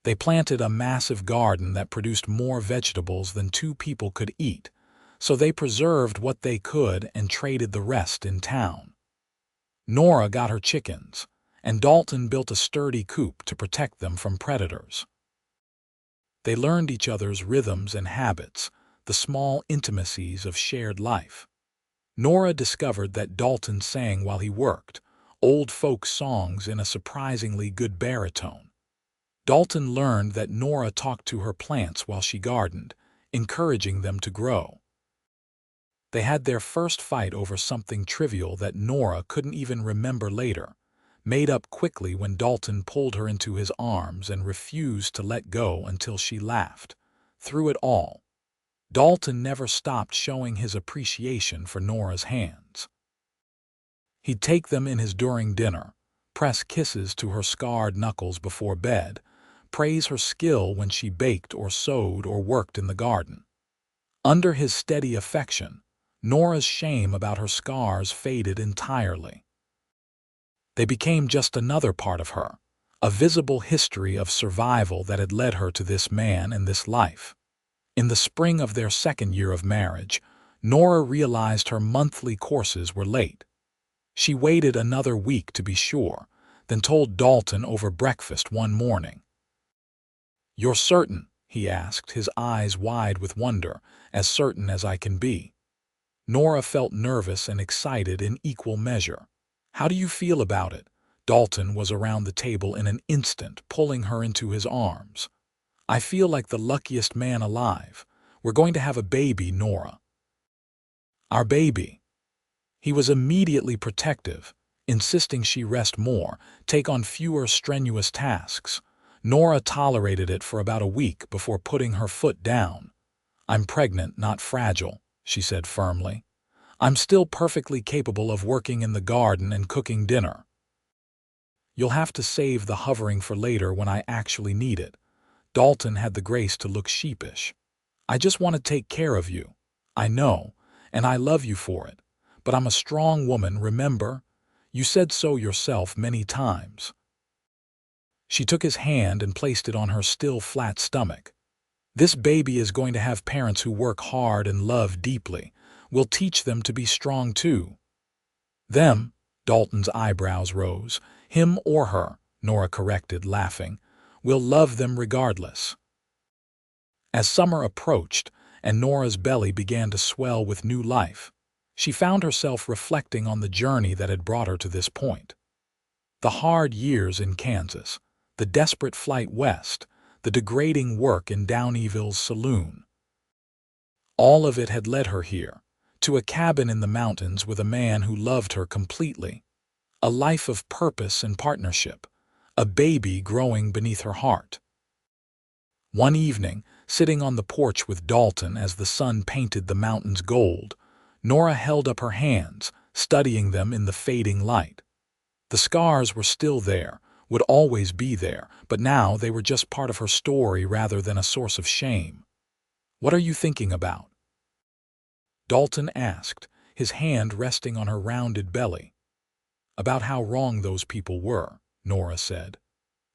They planted a massive garden that produced more vegetables than two people could eat, so they preserved what they could and traded the rest in town. Nora got her chickens, and Dalton built a sturdy coop to protect them from predators. They learned each other's rhythms and habits, the small intimacies of shared life. Nora discovered that Dalton sang while he worked, old folk songs in a surprisingly good baritone. Dalton learned that Nora talked to her plants while she gardened, encouraging them to grow. They had their first fight over something trivial that Nora couldn't even remember later, made up quickly when Dalton pulled her into his arms and refused to let go until she laughed. Through it all, Dalton never stopped showing his appreciation for Nora's hands. He'd take them in his during dinner, press kisses to her scarred knuckles before bed, praise her skill when she baked or sewed or worked in the garden. Under his steady affection, Nora's shame about her scars faded entirely. They became just another part of her, a visible history of survival that had led her to this man and this life. In the spring of their second year of marriage, Nora realized her monthly courses were late. She waited another week to be sure, then told Dalton over breakfast one morning, "You're certain?" he asked, his eyes wide with wonder. "As certain as I can be." Nora felt nervous and excited in equal measure. "How do you feel about it?" Dalton was around the table in an instant, pulling her into his arms. "I feel like the luckiest man alive. We're going to have a baby, Nora." "Our baby." He was immediately protective, insisting she rest more, take on fewer strenuous tasks. Nora tolerated it for about a week before putting her foot down. "I'm pregnant, not fragile," she said firmly. "I'm still perfectly capable of working in the garden and cooking dinner. You'll have to save the hovering for later when I actually need it." Dalton had the grace to look sheepish. "I just want to take care of you. I know, and I love you for it. But I'm a strong woman, remember? You said so yourself many times." She took his hand and placed it on her still flat stomach. "This baby is going to have parents who work hard and love deeply. We'll teach them to be strong too." "Them?" Dalton's eyebrows rose. "Him or her," Nora corrected, laughing. "We'll love them regardless." As summer approached and Nora's belly began to swell with new life, she found herself reflecting on the journey that had brought her to this point. The hard years in Kansas, the desperate flight west, the degrading work in Downieville's saloon. All of it had led her here, to a cabin in the mountains with a man who loved her completely, a life of purpose and partnership, a baby growing beneath her heart. One evening, sitting on the porch with Dalton as the sun painted the mountains gold, Nora held up her hands, studying them in the fading light. The scars were still there, would always be there, but now they were just part of her story rather than a source of shame. "What are you thinking about?" Dalton asked, his hand resting on her rounded belly. "About how wrong those people were," Nora said.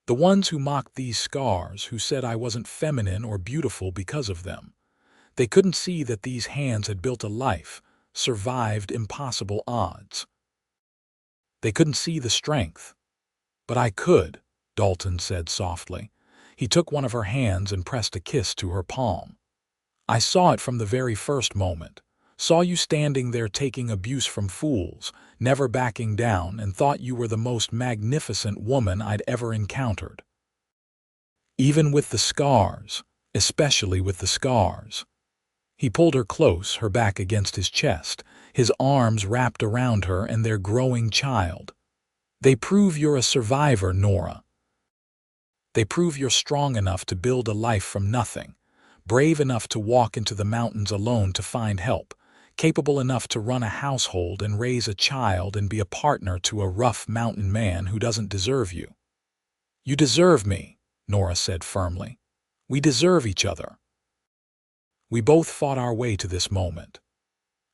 "The ones who mocked these scars, who said I wasn't feminine or beautiful because of them. They couldn't see that these hands had built a life, survived impossible odds. They couldn't see the strength. But I could," Dalton said softly. He took one of her hands and pressed a kiss to her palm. "I saw it from the very first moment. Saw you standing there taking abuse from fools, never backing down, and thought you were the most magnificent woman I'd ever encountered. Even with the scars, especially with the scars." He pulled her close, her back against his chest, his arms wrapped around her and their growing child. "They prove you're a survivor, Nora. They prove you're strong enough to build a life from nothing, brave enough to walk into the mountains alone to find help, capable enough to run a household and raise a child and be a partner to a rough mountain man who doesn't deserve you." "You deserve me," Nora said firmly. "We deserve each other." We both fought our way to this moment.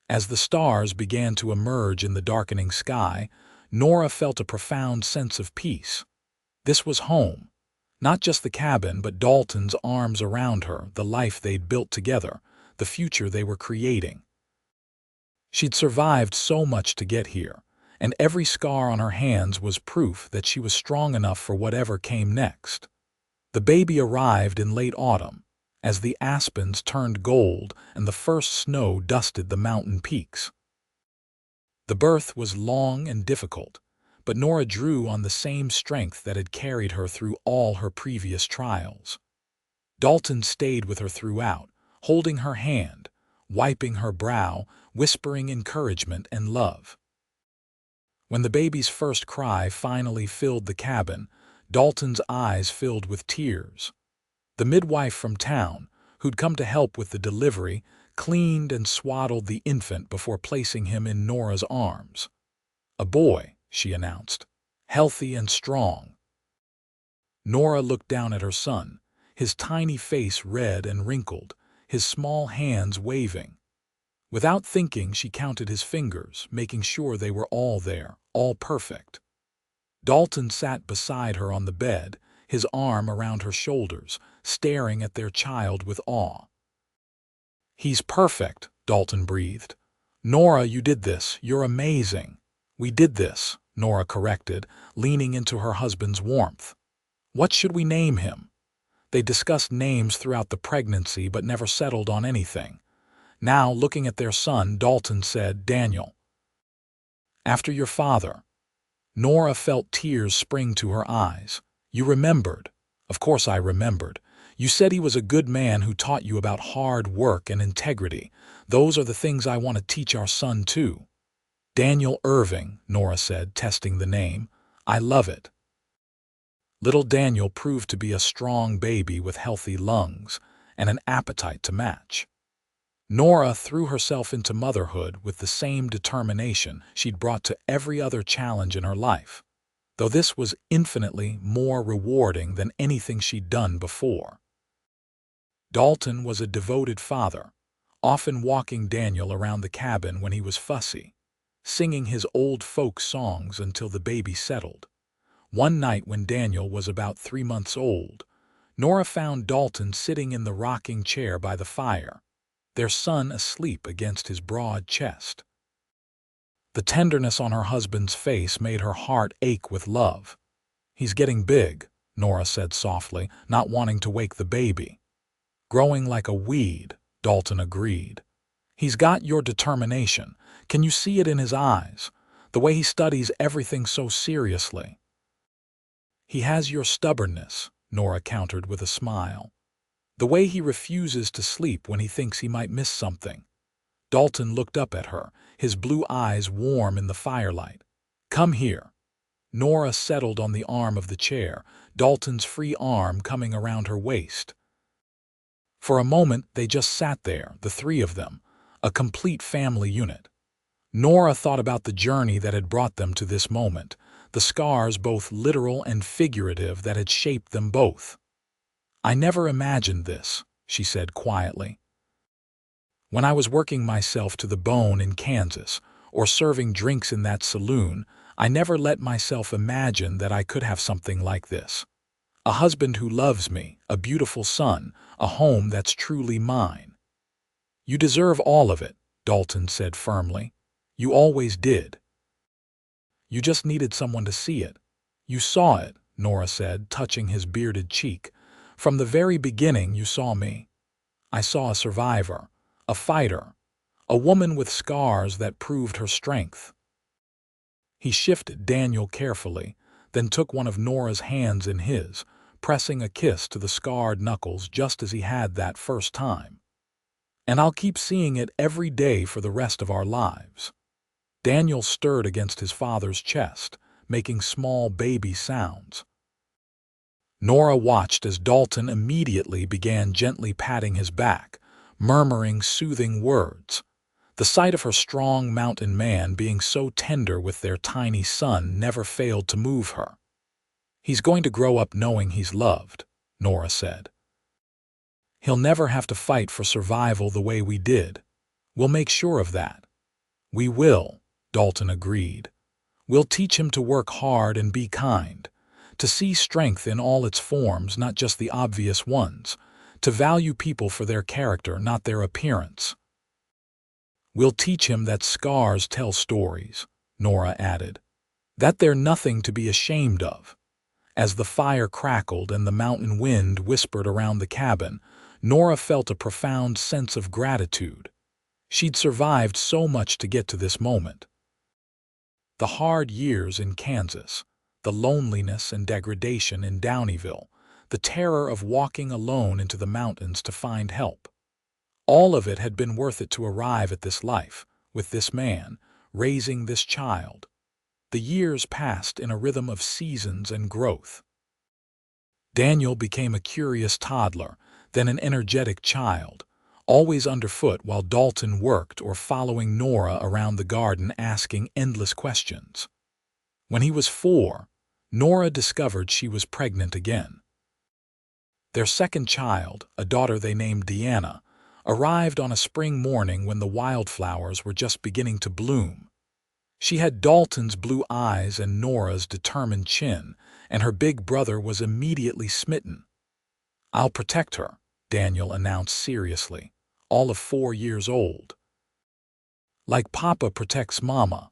As the stars began to emerge in the darkening sky, Nora felt a profound sense of peace. This was home. Not just the cabin, but Dalton's arms around her, the life they'd built together, the future they were creating. She'd survived so much to get here, and every scar on her hands was proof that she was strong enough for whatever came next. The baby arrived in late autumn, as the aspens turned gold and the first snow dusted the mountain peaks. The birth was long and difficult, but Nora drew on the same strength that had carried her through all her previous trials. Dalton stayed with her throughout, holding her hand, wiping her brow, whispering encouragement and love. When the baby's first cry finally filled the cabin, Dalton's eyes filled with tears. The midwife from town, who'd come to help with the delivery, cleaned and swaddled the infant before placing him in Nora's arms. "A boy," she announced, "healthy and strong." Nora looked down at her son, his tiny face red and wrinkled, his small hands waving. Without thinking, she counted his fingers, making sure they were all there, all perfect. Dalton sat beside her on the bed, his arm around her shoulders, staring at their child with awe. "He's perfect," Dalton breathed. "Nora, you did this. You're amazing." "We did this," Nora corrected, leaning into her husband's warmth. "What should we name him?" They discussed names throughout the pregnancy but never settled on anything. Now, looking at their son, Dalton said, "Daniel, after your father." Nora felt tears spring to her eyes. "You remembered." "Of course I remembered. You said he was a good man who taught you about hard work and integrity. Those are the things I want to teach our son too." "Daniel Irving," Nora said, testing the name. "I love it." Little Daniel proved to be a strong baby with healthy lungs and an appetite to match. Nora threw herself into motherhood with the same determination she'd brought to every other challenge in her life, though this was infinitely more rewarding than anything she'd done before. Dalton was a devoted father, often walking Daniel around the cabin when he was fussy, singing his old folk songs until the baby settled. One night when Daniel was about 3 months old, Nora found Dalton sitting in the rocking chair by the fire, their son asleep against his broad chest. The tenderness on her husband's face made her heart ache with love. "He's getting big," Nora said softly, not wanting to wake the baby. "Growing like a weed," Dalton agreed. "He's got your determination. Can you see it in his eyes? The way he studies everything so seriously." "He has your stubbornness," Nora countered with a smile. "The way he refuses to sleep when he thinks he might miss something." Dalton looked up at her, his blue eyes warm in the firelight. "Come here." Nora settled on the arm of the chair, Dalton's free arm coming around her waist. For a moment they just sat there, the three of them, a complete family unit. Nora thought about the journey that had brought them to this moment, the scars both literal and figurative that had shaped them both. "I never imagined this," she said quietly. "When I was working myself to the bone in Kansas, or serving drinks in that saloon, I never let myself imagine that I could have something like this. A husband who loves me, a beautiful son, a home that's truly mine." "You deserve all of it," Dalton said firmly. "You always did. You just needed someone to see it." "You saw it," Nora said, touching his bearded cheek. "From the very beginning you saw me. I saw a survivor, a fighter, a woman with scars that proved her strength." He shifted Daniel carefully, then took one of Nora's hands in his, pressing a kiss to the scarred knuckles just as he had that first time. "And I'll keep seeing it every day for the rest of our lives." Daniel stirred against his father's chest, making small baby sounds. Nora watched as Dalton immediately began gently patting his back, murmuring soothing words. The sight of her strong mountain man being so tender with their tiny son never failed to move her. "He's going to grow up knowing he's loved," Nora said. "He'll never have to fight for survival the way we did. We'll make sure of that." "We will," Dalton agreed. "We'll teach him to work hard and be kind, to see strength in all its forms, not just the obvious ones, to value people for their character, not their appearance. We'll teach him that scars tell stories," Nora added, "that they're nothing to be ashamed of." As the fire crackled and the mountain wind whispered around the cabin, Nora felt a profound sense of gratitude. She'd survived so much to get to this moment. The hard years in Kansas, the loneliness and degradation in Downieville, the terror of walking alone into the mountains to find help. All of it had been worth it to arrive at this life, with this man, raising this child. The years passed in a rhythm of seasons and growth. Daniel became a curious toddler, then an energetic child, always underfoot while Dalton worked or following Nora around the garden asking endless questions. When he was 4, Nora discovered she was pregnant again. Their second child, a daughter they named Deanna, arrived on a spring morning when the wildflowers were just beginning to bloom. She had Dalton's blue eyes and Nora's determined chin, and her big brother was immediately smitten. "I'll protect her," Daniel announced seriously, all of 4 years old. "Like Papa protects Mama."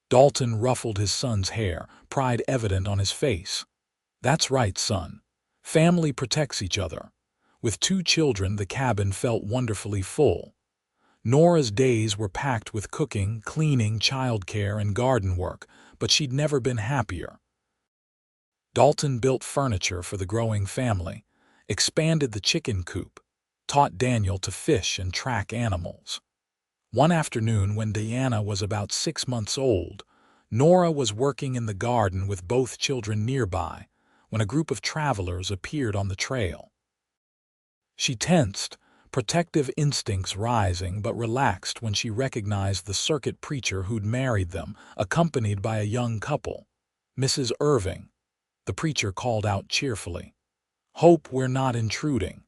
Dalton ruffled his son's hair, pride evident on his face. "That's right, son. Family protects each other. With 2 children, the cabin felt wonderfully full. Nora's days were packed with cooking, cleaning, childcare, and garden work, but she'd never been happier. Dalton built furniture for the growing family, expanded the chicken coop, taught Daniel to fish and track animals. One afternoon, when Diana was about 6 months old, Nora was working in the garden with both children nearby when a group of travelers appeared on the trail. She tensed, protective instincts rising, but relaxed when she recognized the circuit preacher who'd married them, accompanied by a young couple. "Mrs. Irving," the preacher called out cheerfully. "Hope we're not intruding.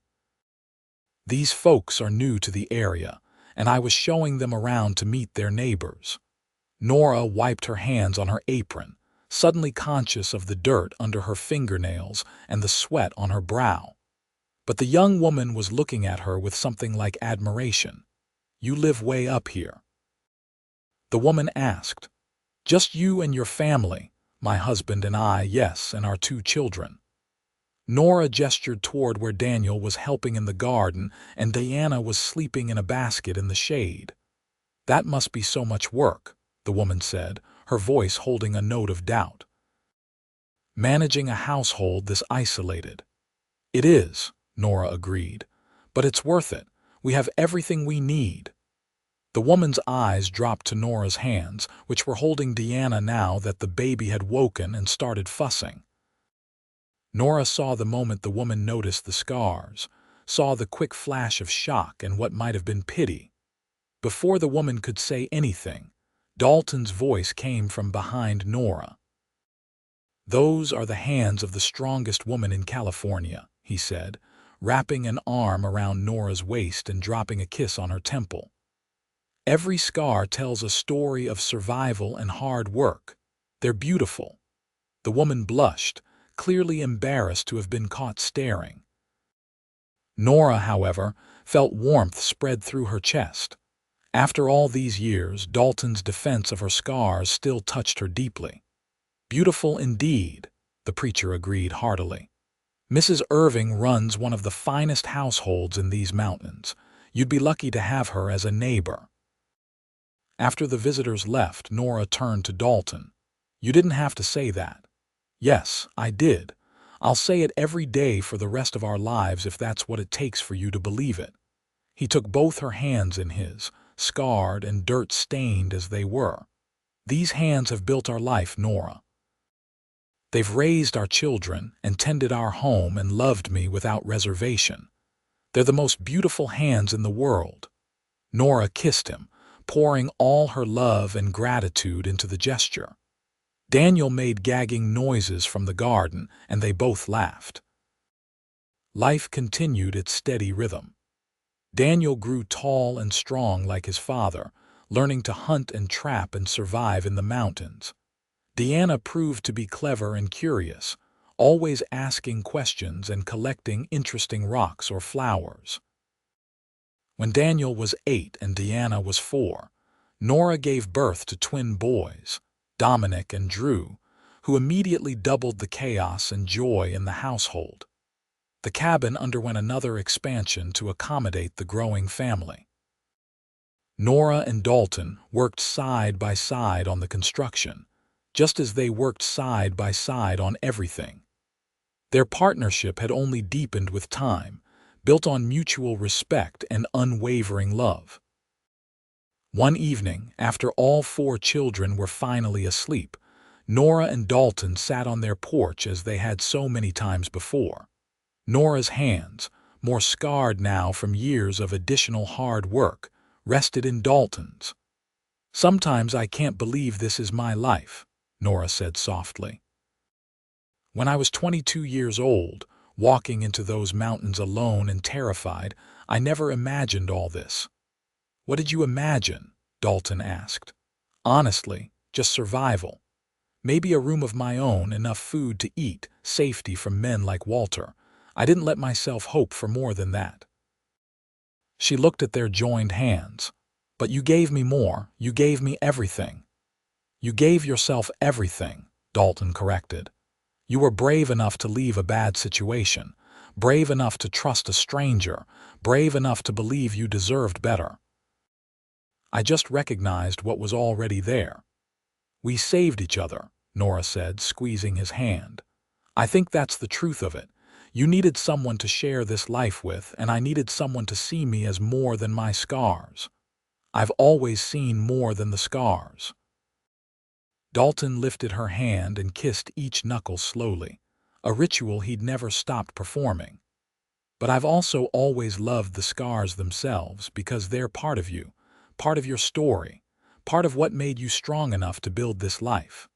These folks are new to the area, and I was showing them around to meet their neighbors." Nora wiped her hands on her apron, suddenly conscious of the dirt under her fingernails and the sweat on her brow. But the young woman was looking at her with something like admiration. "You live way up here?" The woman asked. "Just you and your family?" "My husband and I, yes, and our 2 children." Nora gestured toward where Daniel was helping in the garden and Diana was sleeping in a basket in the shade. "That must be so much work," the woman said, her voice holding a note of doubt. "Managing a household this isolated." "It is," Nora agreed, "but it's worth it. We have everything we need." The woman's eyes dropped to Nora's hands, which were holding Diana now that the baby had woken and started fussing. Nora saw the moment the woman noticed the scars, saw the quick flash of shock and what might have been pity. Before the woman could say anything, Dalton's voice came from behind Nora. "Those are the hands of the strongest woman in California," he said, wrapping an arm around Nora's waist and dropping a kiss on her temple. "Every scar tells a story of survival and hard work. They're beautiful." The woman blushed, clearly embarrassed to have been caught staring. Nora, however, felt warmth spread through her chest. After all these years, Dalton's defense of her scars still touched her deeply. "Beautiful indeed," the preacher agreed heartily. "Mrs. Irving runs one of the finest households in these mountains. You'd be lucky to have her as a neighbor." After the visitors left, Nora turned to Dalton. "You didn't have to say that." "Yes, I did. I'll say it every day for the rest of our lives if that's what it takes for you to believe it." He took both her hands in his, scarred and dirt-stained as they were. "These hands have built our life, Nora. They've raised our children and tended our home and loved me without reservation. They're the most beautiful hands in the world." Nora kissed him, pouring all her love and gratitude into the gesture. Daniel made gagging noises from the garden, and they both laughed. Life continued its steady rhythm. Daniel grew tall and strong like his father, learning to hunt and trap and survive in the mountains. Diana proved to be clever and curious, always asking questions and collecting interesting rocks or flowers. When Daniel was 8 and Diana was 4, Nora gave birth to twin boys, Dominic and Drew, who immediately doubled the chaos and joy in the household. The cabin underwent another expansion to accommodate the growing family. Nora and Dalton worked side by side on the construction, just as they worked side by side on everything. Their partnership had only deepened with time, built on mutual respect and unwavering love. One evening, after all 4 children were finally asleep, Nora and Dalton sat on their porch as they had so many times before. Nora's hands, more scarred now from years of additional hard work, rested in Dalton's. "Sometimes I can't believe this is my life," Nora said softly. "When I was 22 years old, walking into those mountains alone and terrified, I never imagined all this." "What did you imagine?" Dalton asked. "Honestly, just survival. Maybe a room of my own, enough food to eat, safety from men like Walter. I didn't let myself hope for more than that." She looked at their joined hands. "But you gave me more. You gave me everything." "You gave yourself everything," Dalton corrected. You were brave enough to leave a bad situation, brave enough to trust a stranger, brave enough to believe you deserved better. I just recognized what was already there. We saved each other, Nora said, squeezing his hand. I think that's the truth of it. You needed someone to share this life with, and I needed someone to see me as more than my scars. I've always seen more than the scars. Dalton lifted her hand and kissed each knuckle slowly, a ritual he'd never stopped performing. But I've also always loved the scars themselves because they're part of you, part of your story, part of what made you strong enough to build this life.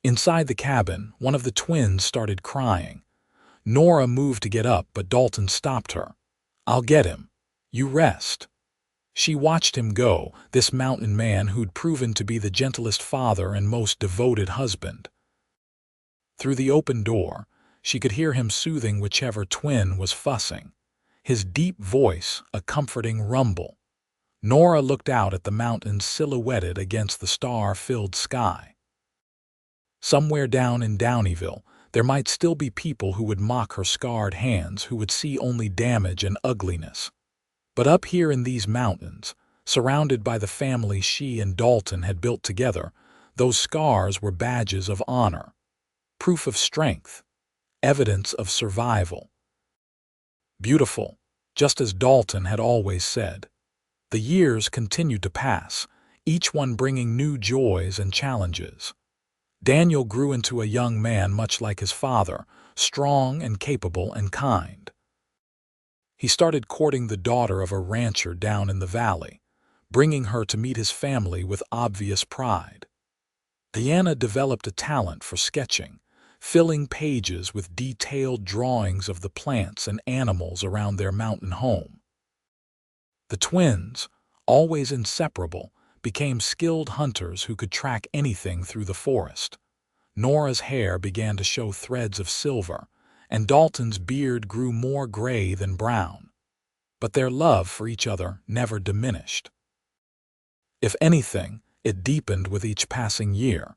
Inside the cabin, one of the twins started crying. Nora moved to get up, but Dalton stopped her. I'll get him. You rest. She watched him go, this mountain man who'd proven to be the gentlest father and most devoted husband. Through the open door, she could hear him soothing whichever twin was fussing, his deep voice a comforting rumble. Nora looked out at the mountains silhouetted against the star-filled sky. Somewhere down in Downieville, there might still be people who would mock her scarred hands, who would see only damage and ugliness. But up here in these mountains, surrounded by the family she and Dalton had built together, those scars were badges of honor, proof of strength, evidence of survival. Beautiful, just as Dalton had always said. The years continued to pass, each one bringing new joys and challenges. Daniel grew into a young man much like his father, strong and capable and kind. He started courting the daughter of a rancher down in the valley, bringing her to meet his family with obvious pride. Diana developed a talent for sketching, filling pages with detailed drawings of the plants and animals around their mountain home. The twins, always inseparable, became skilled hunters who could track anything through the forest. Nora's hair began to show threads of silver, and Dalton's beard grew more gray than brown. But their love for each other never diminished. If anything, it deepened with each passing year.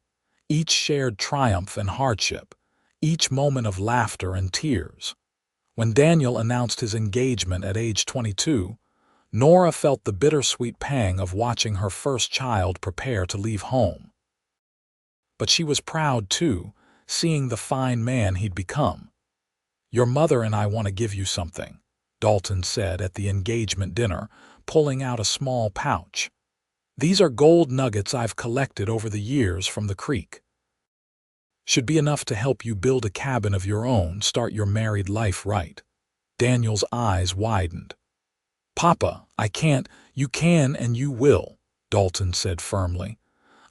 Each shared triumph and hardship, each moment of laughter and tears. When Daniel announced his engagement at age 22, Nora felt the bittersweet pang of watching her first child prepare to leave home. But she was proud, too, seeing the fine man he'd become. "Your mother and I want to give you something," Dalton said at the engagement dinner, pulling out a small pouch. "These are gold nuggets I've collected over the years from the creek. Should be enough to help you build a cabin of your own, start your married life right." Daniel's eyes widened. "Papa, I can't." "You can and you will," Dalton said firmly.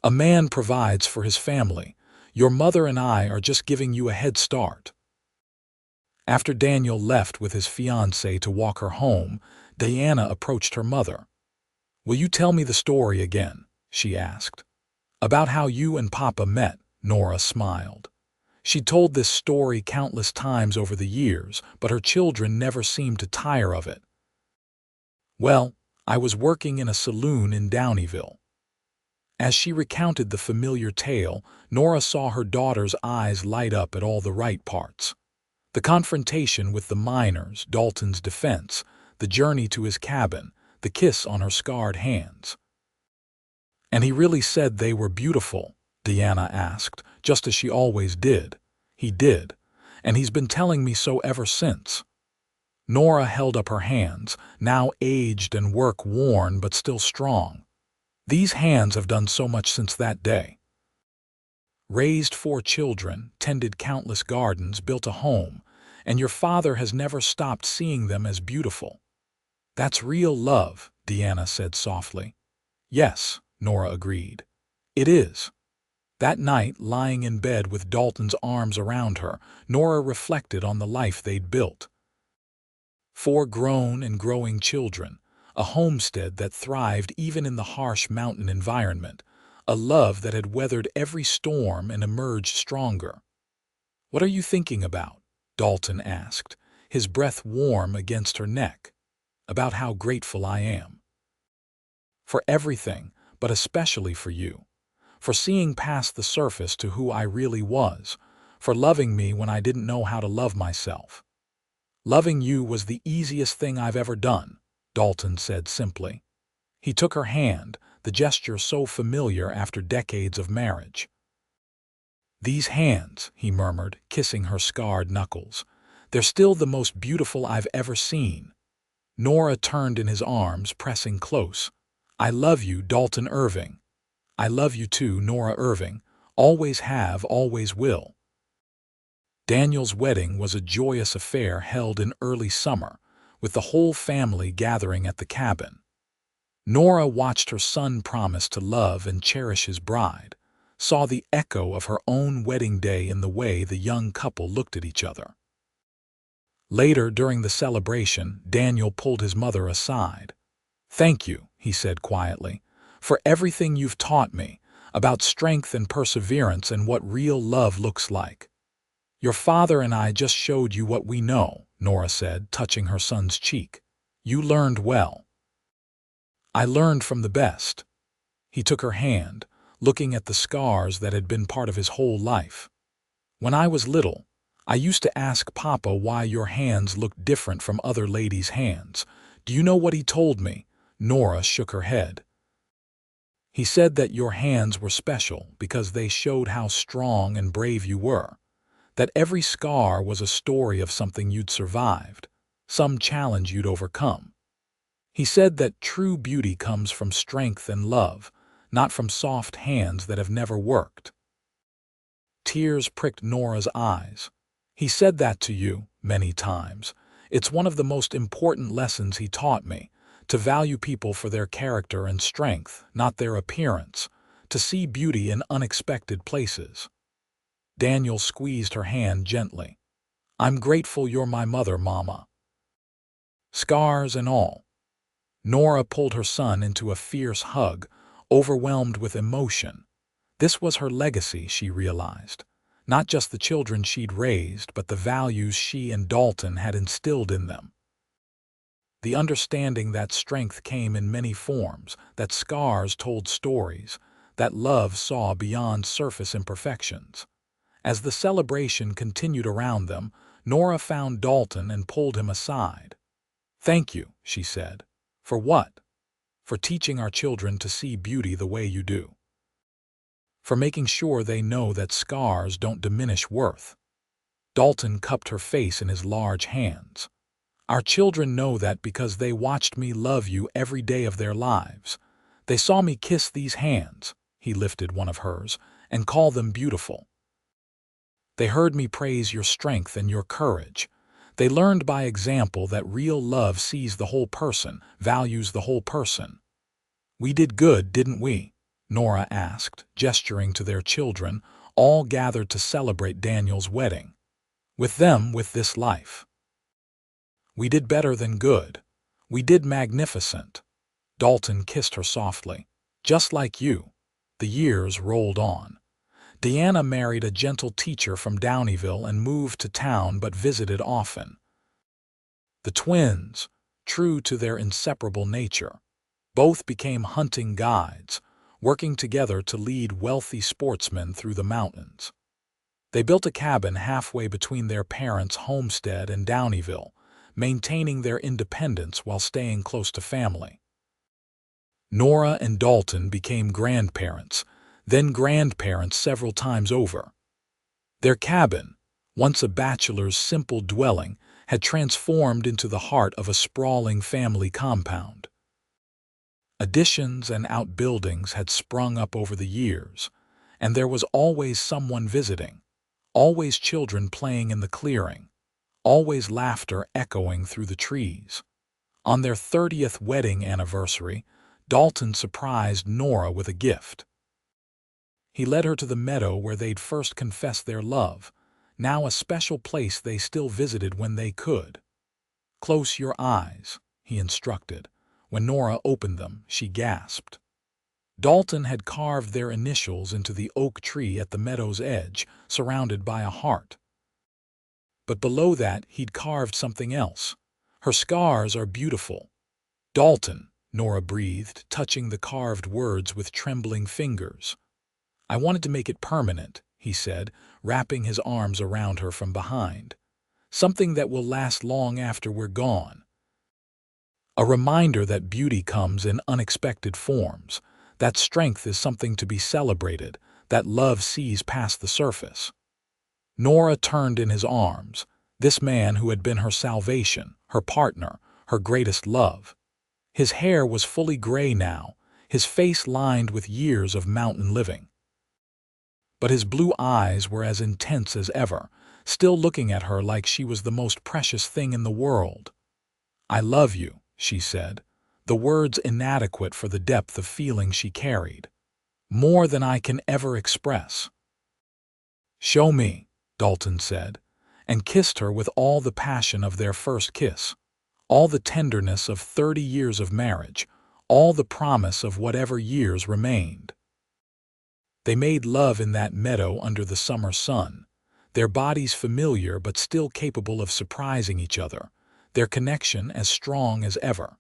"A man provides for his family. Your mother and I are just giving you a head start." After Daniel left with his fiancée to walk her home, Diana approached her mother. "Will you tell me the story again?" she asked. "About how you and Papa met," Nora smiled. She'd told this story countless times over the years, but her children never seemed to tire of it. "Well, I was working in a saloon in Downieville." As she recounted the familiar tale, Nora saw her daughter's eyes light up at all the right parts. The confrontation with the miners, Dalton's defense, the journey to his cabin, the kiss on her scarred hands. "And he really said they were beautiful?" Diana asked, just as she always did. "He did, and he's been telling me so ever since." Nora held up her hands, now aged and work-worn but still strong. "These hands have done so much since that day. Raised 4 children, tended countless gardens, built a home, and your father has never stopped seeing them as beautiful." "That's real love," Diana said softly. "Yes," Nora agreed. "It is." That night, lying in bed with Dalton's arms around her, Nora reflected on the life they'd built. 4 grown and growing children, a homestead that thrived even in the harsh mountain environment, a love that had weathered every storm and emerged stronger. "What are you thinking about?" Dalton asked, his breath warm against her neck. "About how grateful I am. For everything, but especially for you. For seeing past the surface to who I really was. for loving me when I didn't know how to love myself. Loving you was the easiest thing I've ever done, Dalton said simply. He took her hand, the gesture so familiar after decades of marriage. These hands, he murmured, kissing her scarred knuckles. They're still the most beautiful I've ever seen. Nora turned in his arms, pressing close. I love you, Dalton Irving. I love you too, Nora Irving. Always have, always will. Daniel's wedding was a joyous affair held in early summer, with the whole family gathering at the cabin. Nora watched her son promise to love and cherish his bride, saw the echo of her own wedding day in the way the young couple looked at each other. Later, during the celebration, Daniel pulled his mother aside. Thank you, he said quietly, for everything you've taught me about strength and perseverance and what real love looks like. Your father and I just showed you what we know, Nora said, touching her son's cheek. You learned well. I learned from the best. He took her hand, looking at the scars that had been part of his whole life. When I was little, I used to ask Papa why your hands looked different from other ladies' hands. Do you know what he told me? Nora shook her head. He said that your hands were special because they showed how strong and brave you were, that every scar was a story of something you'd survived, some challenge you'd overcome. He said that true beauty comes from strength and love, not from soft hands that have never worked. Tears pricked Nora's eyes. He said that to you many times. It's one of the most important lessons he taught me, to value people for their character and strength, not their appearance, to see beauty in unexpected places. Daniel squeezed her hand gently. I'm grateful you're my mother, Mama. Scars and all. Nora pulled her son into a fierce hug, overwhelmed with emotion. This was her legacy, she realized. Not just the children she'd raised, but the values she and Dalton had instilled in them. The understanding that strength came in many forms, that scars told stories, that love saw beyond surface imperfections. As the celebration continued around them, Nora found Dalton and pulled him aside. Thank you, she said. For what? For teaching our children to see beauty the way you do. For making sure they know that scars don't diminish worth. Dalton cupped her face in his large hands. Our children know that because they watched me love you every day of their lives. They saw me kiss these hands, he lifted one of hers, and call them beautiful. They heard me praise your strength and your courage. They learned by example that real love sees the whole person, values the whole person. We did good, didn't we? Nora asked, gesturing to their children, all gathered to celebrate Daniel's wedding. With them, with this life. We did better than good. We did magnificent. Dalton kissed her softly. Just like you. The years rolled on. Deanna married a gentle teacher from Downieville and moved to town but visited often. The twins, true to their inseparable nature, both became hunting guides, working together to lead wealthy sportsmen through the mountains. They built a cabin halfway between their parents' homestead and Downieville, maintaining their independence while staying close to family. Nora and Dalton became grandparents, then grandparents several times over. Their cabin, once a bachelor's simple dwelling, had transformed into the heart of a sprawling family compound. Additions and outbuildings had sprung up over the years, and there was always someone visiting, always children playing in the clearing, always laughter echoing through the trees. On their 30th wedding anniversary, Dalton surprised Nora with a gift. He led her to the meadow where they'd first confessed their love, now a special place they still visited when they could. Close your eyes, he instructed. When Nora opened them, she gasped. Dalton had carved their initials into the oak tree at the meadow's edge, surrounded by a heart. But below that, he'd carved something else. Her scars are beautiful. Dalton, Nora breathed, touching the carved words with trembling fingers. I wanted to make it permanent, he said, wrapping his arms around her from behind. Something that will last long after we're gone. A reminder that beauty comes in unexpected forms, that strength is something to be celebrated, that love sees past the surface. Nora turned in his arms, this man who had been her salvation, her partner, her greatest love. His hair was fully gray now, his face lined with years of mountain living. But his blue eyes were as intense as ever, still looking at her like she was the most precious thing in the world. "I love you," she said, the words inadequate for the depth of feeling she carried. "More than I can ever express." "Show me," Dalton said, and kissed her with all the passion of their first kiss, all the tenderness of 30 years of marriage, all the promise of whatever years remained. They made love in that meadow under the summer sun, their bodies familiar but still capable of surprising each other, their connection as strong as ever.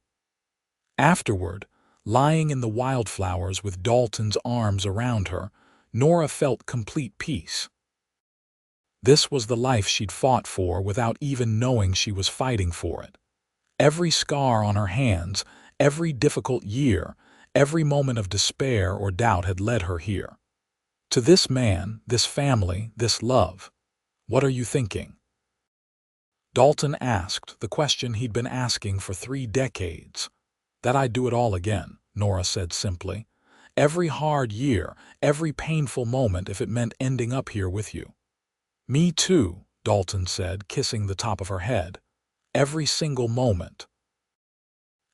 Afterward, lying in the wildflowers with Dalton's arms around her, Nora felt complete peace. This was the life she'd fought for without even knowing she was fighting for it. Every scar on her hands, every difficult year, every moment of despair or doubt had led her here. To this man, this family, this love. "What are you thinking?" Dalton asked the question he'd been asking for 3 decades. "That I'd do it all again," Nora said simply. "Every hard year, every painful moment if it meant ending up here with you." "Me too," Dalton said, kissing the top of her head. "Every single moment."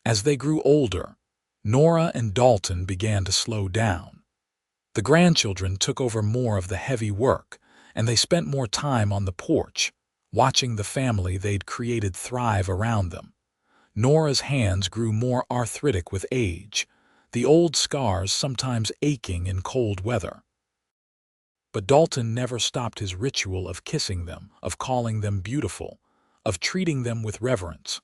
As they grew older, Nora and Dalton began to slow down. The grandchildren took over more of the heavy work, and they spent more time on the porch, watching the family they'd created thrive around them. Nora's hands grew more arthritic with age, the old scars sometimes aching in cold weather. But Dalton never stopped his ritual of kissing them, of calling them beautiful, of treating them with reverence.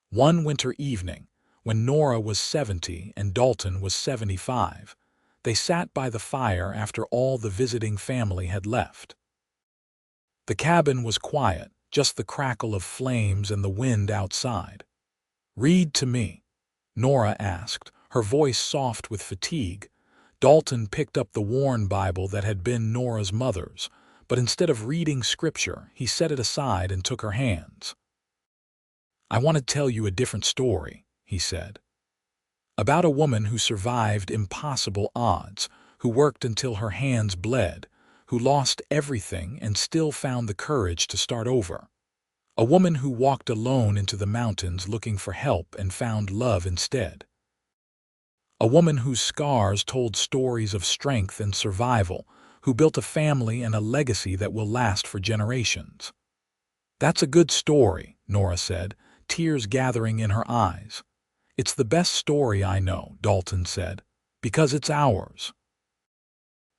One winter evening, when Nora was 70 and Dalton was 75, they sat by the fire after all the visiting family had left. The cabin was quiet, just the crackle of flames and the wind outside. "Read to me," Nora asked, her voice soft with fatigue. Dalton picked up the worn Bible that had been Nora's mother's, but instead of reading scripture, he set it aside and took her hands. "I want to tell you a different story," he said. "About a woman who survived impossible odds, who worked until her hands bled, who lost everything and still found the courage to start over. A woman who walked alone into the mountains looking for help and found love instead. A woman whose scars told stories of strength and survival, who built a family and a legacy that will last for generations." "That's a good story," Nora said, tears gathering in her eyes. "It's the best story I know," Dalton said, "because it's ours.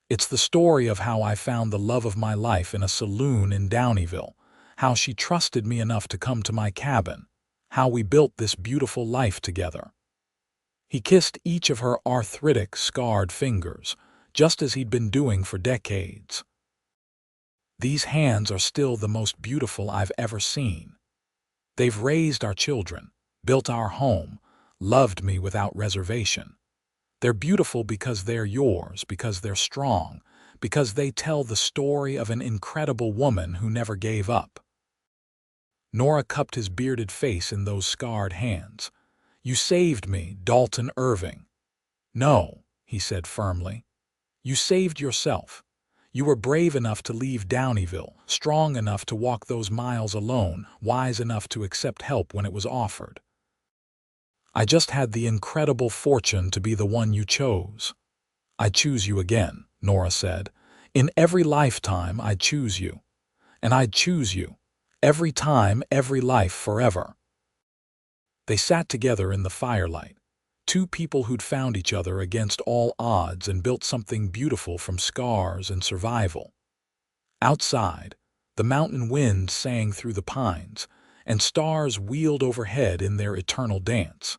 It's the story of how I found the love of my life in a saloon in Downieville, how she trusted me enough to come to my cabin, how we built this beautiful life together." He kissed each of her arthritic, scarred fingers, just as he'd been doing for decades. "These hands are still the most beautiful I've ever seen. They've raised our children, built our home, loved me without reservation. They're beautiful because they're yours, because they're strong, because they tell the story of an incredible woman who never gave up." Nora cupped his bearded face in those scarred hands. "You saved me, Dalton Irving." "No," he said firmly. "You saved yourself. You were brave enough to leave Downieville, strong enough to walk those miles alone, wise enough to accept help when it was offered. I just had the incredible fortune to be the one you chose." "I choose you again," Nora said. "In every lifetime I'd choose you. And I'd choose you. Every time, every life, forever." They sat together in the firelight, two people who'd found each other against all odds and built something beautiful from scars and survival. Outside, the mountain wind sang through the pines, and stars wheeled overhead in their eternal dance.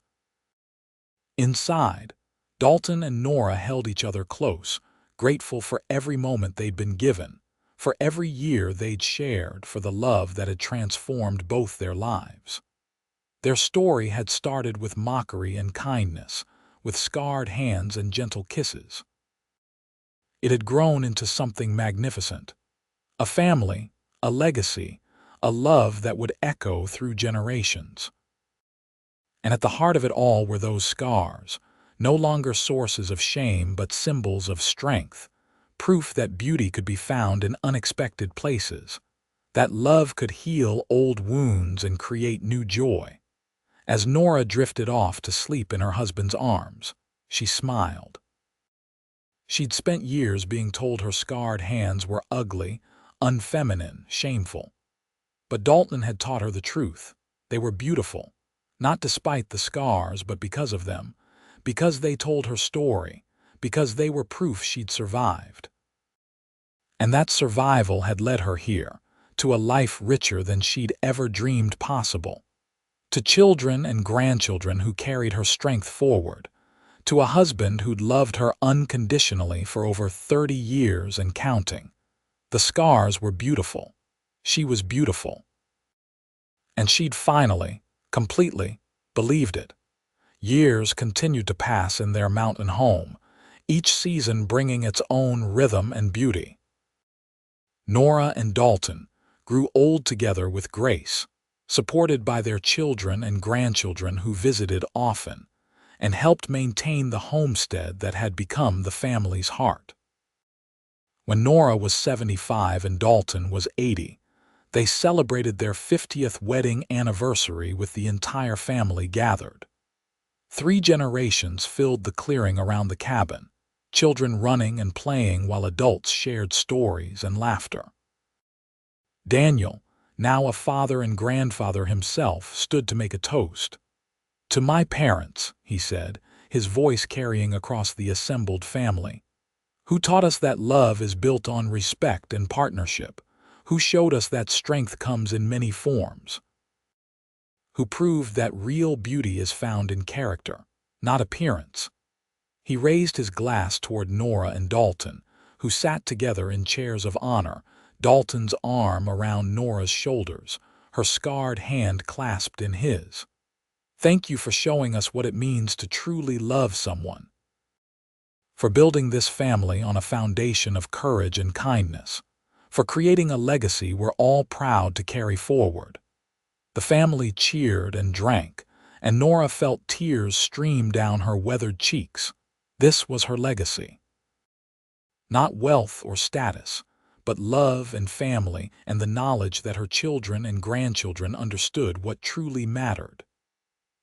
Inside, Dalton and Nora held each other close, grateful for every moment they'd been given, for every year they'd shared, for the love that had transformed both their lives. Their story had started with mockery and kindness, with scarred hands and gentle kisses. It had grown into something magnificent, a family, a legacy, a love that would echo through generations. And at the heart of it all were those scars, no longer sources of shame but symbols of strength, proof that beauty could be found in unexpected places, that love could heal old wounds and create new joy. As Nora drifted off to sleep in her husband's arms, she smiled. She'd spent years being told her scarred hands were ugly, unfeminine, shameful. But Dalton had taught her the truth. They were beautiful, not despite the scars, but because of them, because they told her story, because they were proof she'd survived. And that survival had led her here, to a life richer than she'd ever dreamed possible, to children and grandchildren who carried her strength forward, to a husband who'd loved her unconditionally for over 30 years and counting. The scars were beautiful. She was beautiful. And she'd finally, completely, believed it. Years continued to pass in their mountain home, each season bringing its own rhythm and beauty. Nora and Dalton grew old together with grace, supported by their children and grandchildren who visited often, and helped maintain the homestead that had become the family's heart. When Nora was 75 and Dalton was 80, they celebrated their 50th wedding anniversary with the entire family gathered. 3 generations filled the clearing around the cabin, children running and playing while adults shared stories and laughter. Daniel, now a father and grandfather himself, stood to make a toast. "To my parents," he said, his voice carrying across the assembled family, "who taught us that love is built on respect and partnership, who showed us that strength comes in many forms, who proved that real beauty is found in character, not appearance." He raised his glass toward Nora and Dalton, who sat together in chairs of honor, Dalton's arm around Nora's shoulders, her scarred hand clasped in his. "Thank you for showing us what it means to truly love someone, for building this family on a foundation of courage and kindness, for creating a legacy we're all proud to carry forward." The family cheered and drank, and Nora felt tears stream down her weathered cheeks. This was her legacy. Not wealth or status, but love and family and the knowledge that her children and grandchildren understood what truly mattered.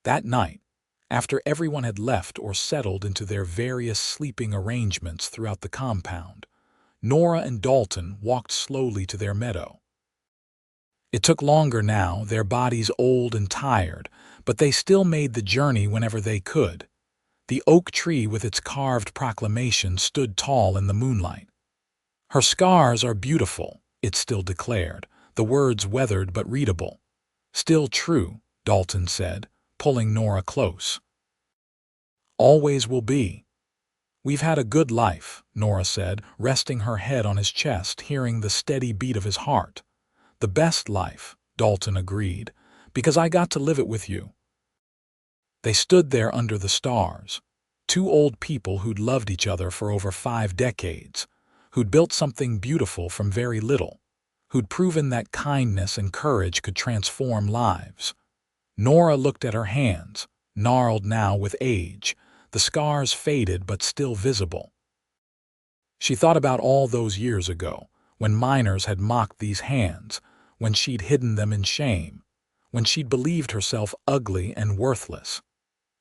That night, after everyone had left or settled into their various sleeping arrangements throughout the compound, Nora and Dalton walked slowly to their meadow. It took longer now, their bodies old and tired, but they still made the journey whenever they could. The oak tree with its carved proclamation stood tall in the moonlight. "Her scars are beautiful," it still declared, the words weathered but readable. "Still true," Dalton said, pulling Nora close. "Always will be." "We've had a good life," Nora said, resting her head on his chest, hearing the steady beat of his heart. "The best life," Dalton agreed, "because I got to live it with you." They stood there under the stars, 2 old people who'd loved each other for over 5 decades, who'd built something beautiful from very little, who'd proven that kindness and courage could transform lives. Nora looked at her hands, gnarled now with age, the scars faded but still visible. She thought about all those years ago, when miners had mocked these hands, when she'd hidden them in shame, when she'd believed herself ugly and worthless.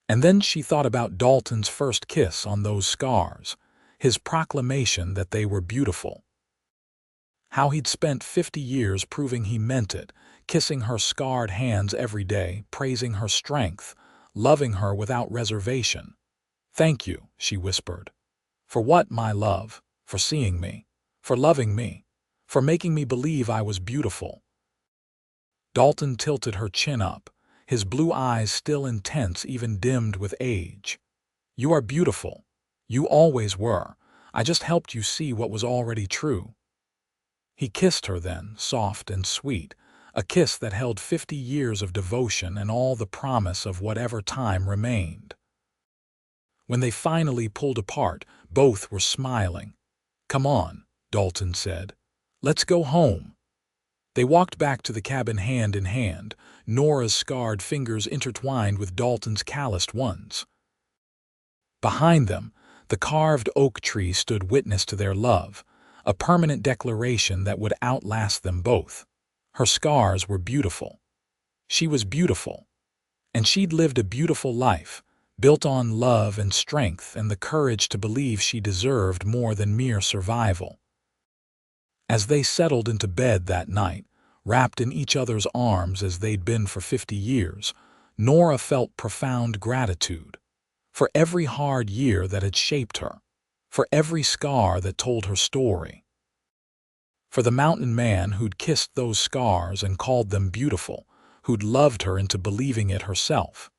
And then she thought about Dalton's first kiss on those scars, his proclamation that they were beautiful. How he'd spent 50 years proving he meant it, kissing her scarred hands every day, praising her strength, loving her without reservation. "Thank you," she whispered. "For what, my love? For seeing me, for loving me, for making me believe I was beautiful." Dalton tilted her chin up, his blue eyes still intense, even dimmed with age. "You are beautiful. You always were. I just helped you see what was already true." He kissed her then, soft and sweet, a kiss that held 50 years of devotion and all the promise of whatever time remained. When they finally pulled apart, both were smiling. "Come on," Dalton said. "Let's go home." They walked back to the cabin hand in hand, Nora's scarred fingers intertwined with Dalton's calloused ones. Behind them, the carved oak tree stood witness to their love, a permanent declaration that would outlast them both. Her scars were beautiful. She was beautiful. And she'd lived a beautiful life, built on love and strength and the courage to believe she deserved more than mere survival. As they settled into bed that night, wrapped in each other's arms as they'd been for 50 years, Nora felt profound gratitude for every hard year that had shaped her, for every scar that told her story, for the mountain man who'd kissed those scars and called them beautiful, who'd loved her into believing it herself.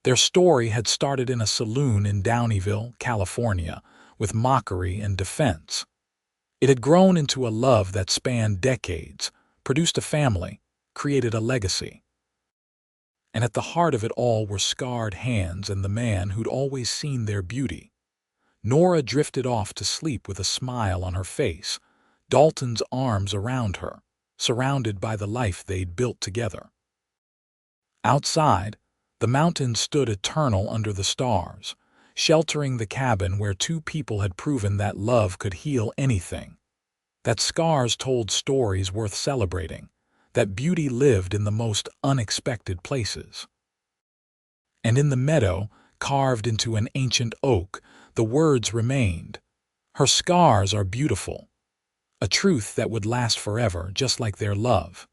Their story had started in a saloon in Downieville, California, with mockery and defense. It had grown into a love that spanned decades, produced a family, created a legacy. And at the heart of it all were scarred hands and the man who'd always seen their beauty. Nora drifted off to sleep with a smile on her face, Dalton's arms around her, surrounded by the life they'd built together. Outside, the mountains stood eternal under the stars, sheltering the cabin where two people had proven that love could heal anything, that scars told stories worth celebrating, that beauty lived in the most unexpected places. And in the meadow, carved into an ancient oak, the words remained, "Her scars are beautiful," a truth that would last forever, just like their love.